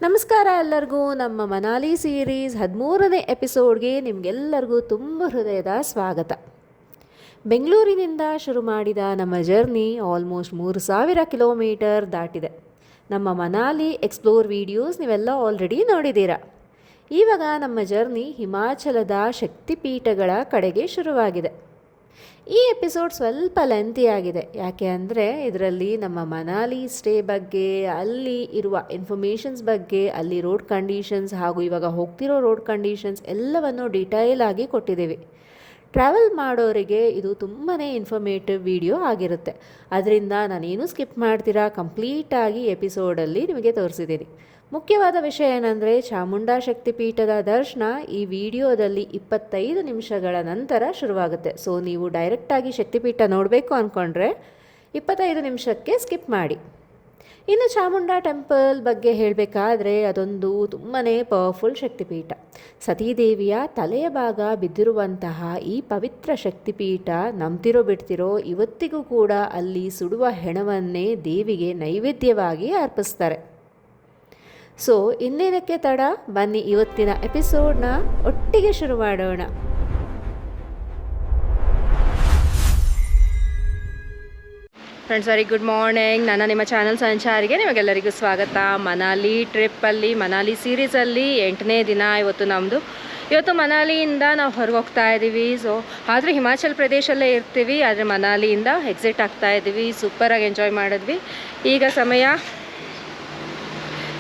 ನಮಸ್ಕಾರ ಎಲ್ಲರಿಗೂ. ನಮ್ಮ ಮನಾಲಿ ಸೀರೀಸ್ 13ನೇ ಎಪಿಸೋಡ್ಗೆ ನಿಮಗೆಲ್ಲರಿಗೂ ತುಂಬ ಹೃದಯದ ಸ್ವಾಗತ. ಬೆಂಗಳೂರಿನಿಂದ ಶುರು ಮಾಡಿದ ನಮ್ಮ ಜರ್ನಿ ಆಲ್ಮೋಸ್ಟ್ 3000 ಕಿಲೋಮೀಟರ್ ದಾಟಿದೆ. ನಮ್ಮ ಮನಾಲಿ ಎಕ್ಸ್ಪ್ಲೋರ್ ವೀಡಿಯೋಸ್ ನೀವೆಲ್ಲ ಆಲ್ರೆಡಿ ನೋಡಿದ್ದೀರಾ. ಇವಾಗ ನಮ್ಮ ಜರ್ನಿ ಹಿಮಾಚಲದ ಶಕ್ತಿಪೀಠಗಳ ಕಡೆಗೆ ಶುರುವಾಗಿದೆ. ಈ ಎಪಿಸೋಡ್ ಸ್ವಲ್ಪ ಲೆಂತಿಯಾಗಿದೆ, ಯಾಕೆ ಅಂದರೆ ಇದರಲ್ಲಿ ನಮ್ಮ ಮನಾಲಿ ಸ್ಟೇ ಬಗ್ಗೆ, ಅಲ್ಲಿ ಇರುವ ಇನ್ಫಾರ್ಮೇಷನ್ಸ್ ಬಗ್ಗೆ, ಅಲ್ಲಿ ರೋಡ್ ಕಂಡೀಷನ್ಸ್ ಹಾಗೂ ಇವಾಗ ಹೋಗ್ತಿರೋ ರೋಡ್ ಕಂಡೀಷನ್ಸ್ ಎಲ್ಲವನ್ನು ಡೀಟೇಲ್ ಆಗಿ ಕೊಟ್ಟಿದ್ದೀವಿ. ಟ್ರಾವೆಲ್ ಮಾಡೋರಿಗೆ ಇದು ತುಂಬಾ ಇನ್ಫಾರ್ಮೇಟಿವ್ ವಿಡಿಯೋ ಆಗಿರುತ್ತೆ. ಅದರಿಂದ ನಾನೇನು ಸ್ಕಿಪ್ ಮಾಡ್ತೀರಾ, ಕಂಪ್ಲೀಟಾಗಿ ಎಪಿಸೋಡಲ್ಲಿ ನಿಮಗೆ ತೋರಿಸಿದ್ದೀನಿ. ಮುಖ್ಯವಾದ ವಿಷಯ ಏನಂದರೆ, ಚಾಮುಂಡಾ ಶಕ್ತಿಪೀಠದ ದರ್ಶನ ಈ ವಿಡಿಯೋದಲ್ಲಿ 25 ನಿಮಿಷಗಳ ನಂತರ ಶುರುವಾಗುತ್ತೆ. ಸೊ ನೀವು ಡೈರೆಕ್ಟಾಗಿ ಶಕ್ತಿಪೀಠ ನೋಡಬೇಕು ಅಂದ್ಕೊಂಡ್ರೆ 25 ನಿಮಿಷಕ್ಕೆ ಸ್ಕಿಪ್ ಮಾಡಿ. ಇನ್ನು ಚಾಮುಂಡಾ ಟೆಂಪಲ್ ಬಗ್ಗೆ ಹೇಳಬೇಕಾದ್ರೆ, ಅದೊಂದು ತುಂಬಾ ಪವರ್ಫುಲ್ ಶಕ್ತಿಪೀಠ. ಸತೀದೇವಿಯ ತಲೆಯ ಭಾಗ ಬಿದ್ದಿರುವಂತಹ ಈ ಪವಿತ್ರ ಶಕ್ತಿಪೀಠ ನಂಬ್ತಿರೋ ಬಿಡ್ತಿರೋ ಇವತ್ತಿಗೂ ಕೂಡ ಅಲ್ಲಿ ಸುಡುವ ಹೆಣವನ್ನೇ ದೇವಿಗೆ ನೈವೇದ್ಯವಾಗಿ ಅರ್ಪಿಸ್ತಾರೆ. ಸೊ ಇನ್ನೇನಕ್ಕೆ ತಡ, ಬನ್ನಿ ಇವತ್ತಿನ ಎಪಿಸೋಡ್ನ ಒಟ್ಟಿಗೆ ಶುರು ಮಾಡೋಣ. Friends, very good morning. ನನ್ನ ನಿಮ್ಮ ಚಾನಲ್ ಸಂಚಾರಿಗೆ ನಿಮಗೆಲ್ಲರಿಗೂ ಸ್ವಾಗತ. ಮನಾಲಿ ಟ್ರಿಪ್ಪಲ್ಲಿ, ಮನಾಲಿ ಸೀರೀಸಲ್ಲಿ 8ನೇ ದಿನ ಇವತ್ತು ನಮ್ಮದು. ಇವತ್ತು ಮನಾಲಿಯಿಂದ ನಾವು ಹೊರಗೆ ಹೋಗ್ತಾ ಇದ್ದೀವಿ. ಸೊ ಆದರೆ ಹಿಮಾಚಲ್ ಪ್ರದೇಶಲ್ಲೇ ಇರ್ತೀವಿ, ಆದರೆ ಮನಾಲಿಯಿಂದ ಎಕ್ಸಿಟ್ ಆಗ್ತಾ ಇದ್ದೀವಿ. ಸೂಪರಾಗಿ ಎಂಜಾಯ್ ಮಾಡಿದ್ವಿ. ಈಗ ಸಮಯ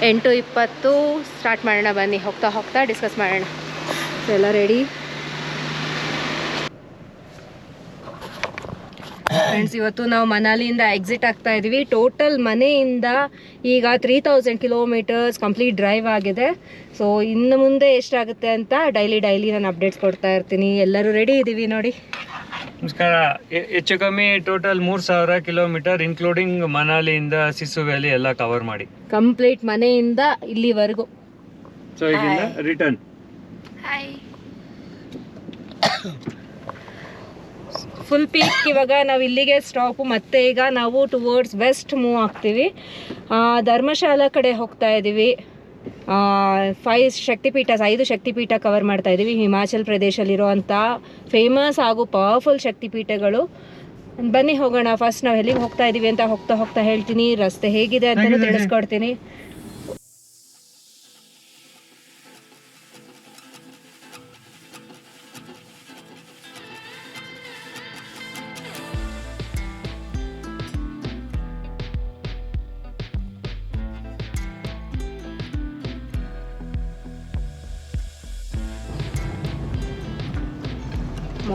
8:20. ಸ್ಟಾರ್ಟ್ ಮಾಡೋಣ ಬನ್ನಿ. ಹೋಗ್ತಾ ಹೋಗ್ತಾ ಡಿಸ್ಕಸ್ ಮಾಡೋಣ. ಎಲ್ಲ ರೆಡಿ ಫ್ರೆಂಡ್ಸ್. ಇವತ್ತು ನಾವು ಮನಾಲಿಯಿಂದ ಎಕ್ಸಿಟ್ ಆಗ್ತಾ ಇದ್ದೀವಿ. ಟೋಟಲ್ ಮನೆಯಿಂದ ಈಗ 3000 ಕಿಲೋಮೀಟರ್ಸ್ ಕಂಪ್ಲೀಟ್ ಡ್ರೈವ್ ಆಗಿದೆ. ಸೊ ಇನ್ನು ಮುಂದೆ ಎಷ್ಟಾಗುತ್ತೆ ಅಂತ ಡೈಲಿ ನಾನು ಅಪ್ಡೇಟ್ಸ್ ಕೊಡ್ತಾ ಇರ್ತೀನಿ. ಎಲ್ಲರೂ ರೆಡಿ ಇದ್ದೀವಿ ನೋಡಿ. ನಮಸ್ಕಾರ. ಹೆಚ್ಚು ಕಮ್ಮಿ ಟೋಟಲ್ 3000 ಕಿಲೋಮೀಟರ್ ಇನ್ಕ್ಲೂಡಿಂಗ್ ಮನಾಲಿಯಿಂದ ಸಿಸು ವ್ಯಾಲಿ ಎಲ್ಲ ಕವರ್ ಮಾಡಿ ಕಂಪ್ಲೀಟ್ ಮನೆಯಿಂದ ಇಲ್ಲಿವರೆಗೂ. ಸೊ ಈಗ ರಿಟರ್ನ್. Full peak. ಇವಾಗ ನಾವು ಇಲ್ಲಿಗೆ ಸ್ಟಾಪು. ಮತ್ತೆ ಈಗ ನಾವು ಟುವರ್ಡ್ಸ್ ವೆಸ್ಟ್ ಮೂವ್ ಆಗ್ತೀವಿ. ಧರ್ಮಶಾಲಾ ಕಡೆ ಹೋಗ್ತಾ ಇದ್ದೀವಿ. 5 ಶಕ್ತಿಪೀಠ ಕವರ್ ಮಾಡ್ತಾ ಇದ್ದೀವಿ. ಹಿಮಾಚಲ್ ಪ್ರದೇಶಲ್ಲಿರುವಂಥ ಫೇಮಸ್ ಹಾಗೂ ಪವರ್ಫುಲ್ ಶಕ್ತಿಪೀಠಗಳು. ಬನ್ನಿ ಹೋಗೋಣ. ಫಸ್ಟ್ ನಾವು ಎಲ್ಲಿಗೆ ಹೋಗ್ತಾ ಇದ್ದೀವಿ ಅಂತ ಹೋಗ್ತಾ ಹೋಗ್ತಾ ಹೇಳ್ತೀನಿ. ರಸ್ತೆ ಹೇಗಿದೆ ಅಂತಲೂ ತಿಳಿಸ್ಕೊಡ್ತೀನಿ.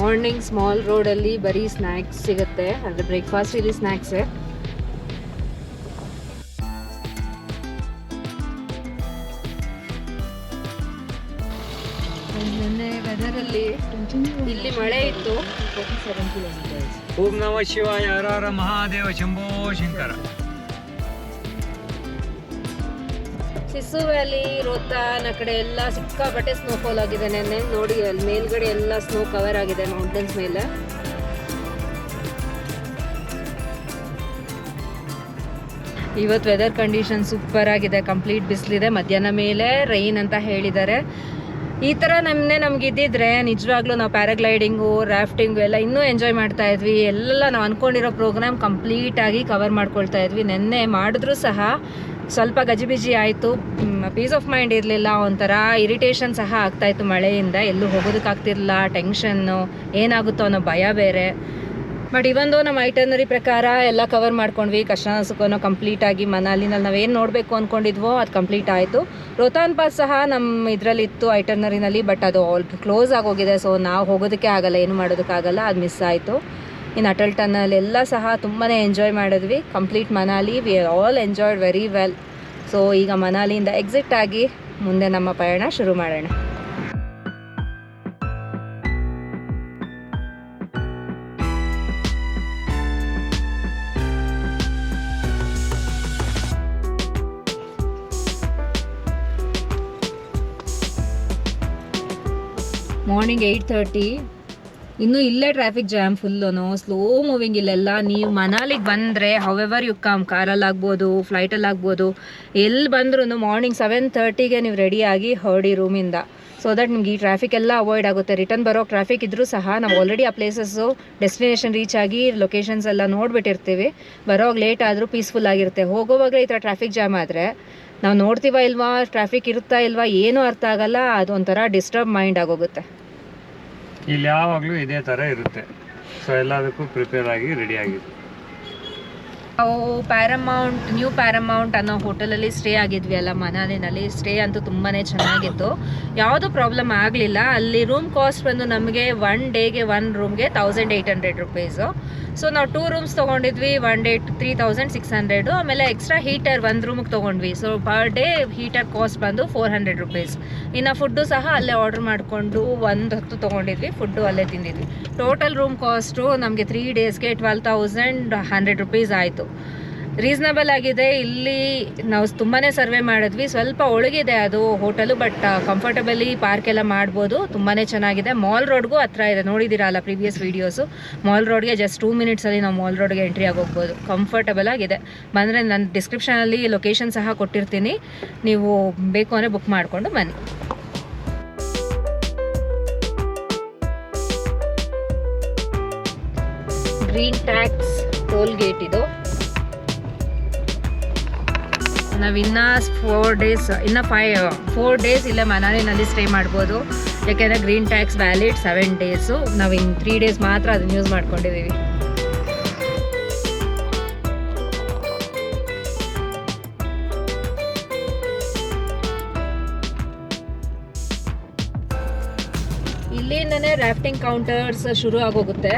ಮಾರ್ನಿಂಗ್ ಸ್ಮಾಲ್ ರೋಡಲ್ಲಿ ಬರೀ ಸ್ನ್ಯಾಕ್ಸ್ ಸಿಗುತ್ತೆ, ಅಂದರೆ ಬ್ರೇಕ್ಫಾಸ್ಟ್ ಇಲ್ಲಿ ಸ್ನ್ಯಾಕ್ಸೇ. ನಿನ್ನೆ ವೆದರಲ್ಲಿ ಇಲ್ಲಿ ಮಳೆ ಇತ್ತು. ಓಂ ನಮಃ ಶಿವಾಯ, ಹರ ಹರ ಮಹಾದೇವ, ಶಂಭೋ ಶಂಕರ. ಸಿಸು ವ್ಯಾಲಿ, ರೋಹತಾನ್ ಆ ಕಡೆ ಎಲ್ಲ ಸಿಕ್ಕಾಪಟ್ಟೆ ಸ್ನೋಫಾಲ್ ಆಗಿದೆ. ನೆನ್ನೆ ನೋಡಿ, ಅಲ್ಲಿ ಮೇಲ್ಗಡೆ ಎಲ್ಲ ಸ್ನೋ ಕವರ್ ಆಗಿದೆ ಮೌಂಟೇನ್ಸ್ ಮೇಲೆ. ಇವತ್ತು ವೆದರ್ ಕಂಡೀಷನ್ ಸೂಪರ್ ಆಗಿದೆ. ಕಂಪ್ಲೀಟ್ ಬಿಸಿಲಿದೆ. ಮಧ್ಯಾಹ್ನ ಮೇಲೆ ರೈನ್ ಅಂತ ಹೇಳಿದ್ದಾರೆ. ಈ ಥರ ನಮಗಿದ್ದಿದ್ರೆ ನಿಜವಾಗ್ಲೂ ನಾವು ಪ್ಯಾರಾಗ್ಲೈಡಿಂಗು, ರಾಫ್ಟಿಂಗು ಎಲ್ಲ ಇನ್ನೂ ಎಂಜಾಯ್ ಮಾಡ್ತಾ ಇದ್ವಿ. ಎಲ್ಲ ನಾವು ಅಂದ್ಕೊಂಡಿರೋ ಪ್ರೋಗ್ರಾಮ್ ಕಂಪ್ಲೀಟಾಗಿ ಕವರ್ ಮಾಡ್ಕೊಳ್ತಾ ಇದ್ವಿ. ನೆನ್ನೆ ಮಾಡಿದ್ರೂ ಸಹ ಸ್ವಲ್ಪ ಗಜಿಬಿಜಿ ಆಯಿತು. ಪೀಸ್ ಆಫ್ ಮೈಂಡ್ ಇರಲಿಲ್ಲ. ಒಂಥರ ಇರಿಟೇಷನ್ ಸಹ ಆಗ್ತಾಯಿತ್ತು ಮಳೆಯಿಂದ. ಎಲ್ಲೂ ಹೋಗೋದಕ್ಕಾಗ್ತಿರಲಿಲ್ಲ. ಟೆನ್ಷನ್ನು, ಏನಾಗುತ್ತೋ ಅನ್ನೋ ಭಯ ಬೇರೆ. ಬಟ್ ಇವೊಂದು ನಮ್ಮ ಐಟನರಿ ಪ್ರಕಾರ ಎಲ್ಲ ಕವರ್ ಮಾಡ್ಕೊಂಡ್ವಿ. ಕಷ್ಟ ಸುಖನೋ ಕಂಪ್ಲೀಟಾಗಿ ಮನಾಲಿನಲ್ಲಿ ನಾವೇನು ನೋಡಬೇಕು ಅಂದ್ಕೊಂಡಿದ್ವೋ ಅದು ಕಂಪ್ಲೀಟ್ ಆಯಿತು. ರೋಹತಾನ್ ಪಾಸ್ ಸಹ ನಮ್ಮ ಇದರಲ್ಲಿತ್ತು ಐಟನರಿನಲ್ಲಿ, ಬಟ್ ಅದು ಆಲ್ ಕ್ಲೋಸ್ ಆಗೋಗಿದೆ. ಸೊ ನಾವು ಹೋಗೋದಕ್ಕೆ ಆಗಲ್ಲ, ಏನು ಮಾಡೋದಕ್ಕಾಗಲ್ಲ, ಅದು ಮಿಸ್ ಆಯಿತು. ಇನ್ನು ಅಟಲ್ ಟನಲ್ ಎಲ್ಲ ಸಹ ತುಂಬಾ ಎಂಜಾಯ್ ಮಾಡಿದ್ವಿ. Complete Manali we all enjoyed very well. So ಈಗ ಮನಾಲಿಯಿಂದ ಎಕ್ಸಿಟ್ ಆಗಿ ಮುಂದೆ ನಮ್ಮ ಪಯಣ ಶುರು ಮಾಡೋಣ. ಮಾರ್ನಿಂಗ್ 8:30. ಇನ್ನು ಇಲ್ಲೇ traffic jam full slow moving ಇಲ್ಲೆಲ್ಲ. ನೀವು ಮನಾಲಿಗೆ ಬಂದರೆ ಹವೆವರ್ ಯು ಕಮ್, ಕಾರಲ್ಲಾಗ್ಬೋದು, ಫ್ಲೈಟಲ್ಲಾಗ್ಬೋದು, ಎಲ್ಲಿ ಬಂದ್ರೂ ಮಾರ್ನಿಂಗ್ 7:30ಗೆ ನೀವು ರೆಡಿಯಾಗಿ ಹೊರಡಿ ರೂಮಿಂದ. ಸೊ ದಟ್ ನಿಮ್ಗೆ ಈ ಟ್ರಾಫಿಕ್ ಎಲ್ಲ ಅವಾಯ್ಡ್ ಆಗುತ್ತೆ. ರಿಟರ್ನ್ ಬರೋ ಟ್ರಾಫಿಕ್ ಇದ್ರೂ ಸಹ ನಾವು ಆಲ್ರೆಡಿ ಆ ಪ್ಲೇಸಸ್ಸು ಡೆಸ್ಟಿನೇಷನ್ ರೀಚ್ ಆಗಿ ಲೊಕೇಶನ್ಸ್ ಎಲ್ಲ ನೋಡಿಬಿಟ್ಟಿರ್ತೀವಿ. ಬರೋವಾಗ ಲೇಟ್ ಆದರೂ ಪೀಸ್ಫುಲ್ ಆಗಿರುತ್ತೆ. ಹೋಗೋವಾಗ ಈ ಥರ ಟ್ರಾಫಿಕ್ ಜಾಮ್ ಆದರೆ ನಾವು ನೋಡ್ತೀವ ಇಲ್ವಾ, ಟ್ರಾಫಿಕ್ ಇರುತ್ತಾ ಇಲ್ವಾ, ಏನೂ ಅರ್ಥ ಆಗಲ್ಲ. ಅದೊಂಥರ ಡಿಸ್ಟರ್ಬ್ ಮೈಂಡ್ ಆಗೋಗುತ್ತೆ. ಇಲ್ಲಿ ಯಾವಾಗಲೂ ಇದೇ ಥರ ಇರುತ್ತೆ. ಸೊ ಎಲ್ಲದಕ್ಕೂ ಪ್ರಿಪೇರ್ ಆಗಿ ರೆಡಿ ಆಗಿದೆ. ನಾವು ನ್ಯೂ ಪ್ಯಾರಮೌಂಟ್ ಅನ್ನೋ ಹೋಟೆಲಲ್ಲಿ ಸ್ಟೇ ಆಗಿದ್ವಿ ಅಲ್ಲ ಮನಾಲಿನಲ್ಲಿ. ಸ್ಟೇ ಅಂತೂ ತುಂಬಾ ಚೆನ್ನಾಗಿತ್ತು, ಯಾವುದೂ ಪ್ರಾಬ್ಲಮ್ ಆಗಲಿಲ್ಲ. ಅಲ್ಲಿ ರೂಮ್ ಕಾಸ್ಟ್ ಬಂದು ನಮಗೆ 1 ಡೇಗೆ 1 ರೂಮ್ಗೆ 1800 ರುಪೀಸು. ಸೊ ನಾವು 2 ರೂಮ್ಸ್ ತೊಗೊಂಡಿದ್ವಿ, 1 ಡೇ 3600. ಆಮೇಲೆ ಎಕ್ಸ್ಟ್ರಾ ಹೀಟರ್ 1 ರೂಮಿಗೆ ತೊಗೊಂಡ್ವಿ. So per day heater cost ಬಂದು 400 ರುಪೀಸ್. ಇನ್ನು ಫುಡ್ಡು ಸಹ ಅಲ್ಲೇ ಆರ್ಡರ್ ಮಾಡಿಕೊಂಡು 1 ಹೊತ್ತು ತೊಗೊಂಡಿದ್ವಿ, ಫುಡ್ಡು ಅಲ್ಲೇ ತಿಂದಿದ್ವಿ. ಟೋಟಲ್ ರೂಮ್ ಕಾಸ್ಟು ನಮಗೆ 3 ಡೇಸ್ಗೆ 12,100 ರುಪೀಸ್ ಆಯಿತು. ರೀಸನಬಲ್ ಆಗಿದೆ. ಇಲ್ಲಿ ನಾವು ತುಂಬಾ ಸರ್ವೆ ಮಾಡಿದ್ವಿ. ಸ್ವಲ್ಪ ಒಳಗಿದೆ ಅದು ಹೋಟೆಲು, ಬಟ್ ಕಂಫರ್ಟಬಲಿ ಪಾರ್ಕ್ ಎಲ್ಲ ಮಾಡ್ಬೋದು. ತುಂಬಾ ಚೆನ್ನಾಗಿದೆ. ಮಾಲ್ ರೋಡ್ಗೂ ಹತ್ರ ಇದೆ, ನೋಡಿದ್ದೀರಲ್ಲ ಪ್ರೀವಿಯಸ್ ವೀಡಿಯೋಸು. ಮಾಲ್ ರೋಡ್ಗೆ ಜಸ್ಟ್ 2 ಮಿನಿಟ್ಸಲ್ಲಿ ನಾವು ಮಾಲ್ ರೋಡ್ಗೆ ಎಂಟ್ರಿ ಆಗೋಗ್ಬೋದು. ಕಂಫರ್ಟಬಲ್ ಆಗಿದೆ. ಬಂದರೆ ನಾನು ಡಿಸ್ಕ್ರಿಪ್ಷನಲ್ಲಿ ಲೊಕೇಶನ್ ಸಹ ಕೊಟ್ಟಿರ್ತೀನಿ, ನೀವು ಬೇಕು ಅಂದರೆ ಬುಕ್ ಮಾಡಿಕೊಂಡು ಬನ್ನಿ. ಗ್ರೀನ್ ಟ್ಯಾಕ್ಸ್ ಟೋಲ್ ಗೇಟ್ ಇದು. ನಾವಿನ್ನು 4 ಡೇಸ್ ಇಲ್ಲೇ ಮನಾಲಿನಲ್ಲಿ ಸ್ಟೇ ಮಾಡ್ಬೋದು. ಯಾಕೆಂದರೆ ಗ್ರೀನ್ ಟ್ಯಾಕ್ಸ್ ವ್ಯಾಲಿಡ್ 7 ಡೇಸು. ನಾವು ಇನ್ನು 3 ಡೇಸ್ ಮಾತ್ರ ಅದನ್ನ ಯೂಸ್ ಮಾಡ್ಕೊಂಡಿದ್ದೀವಿ. ಇಲ್ಲಿಂದನೇ ರಾಫ್ಟಿಂಗ್ ಕೌಂಟರ್ಸ್ ಶುರು ಆಗೋಗುತ್ತೆ.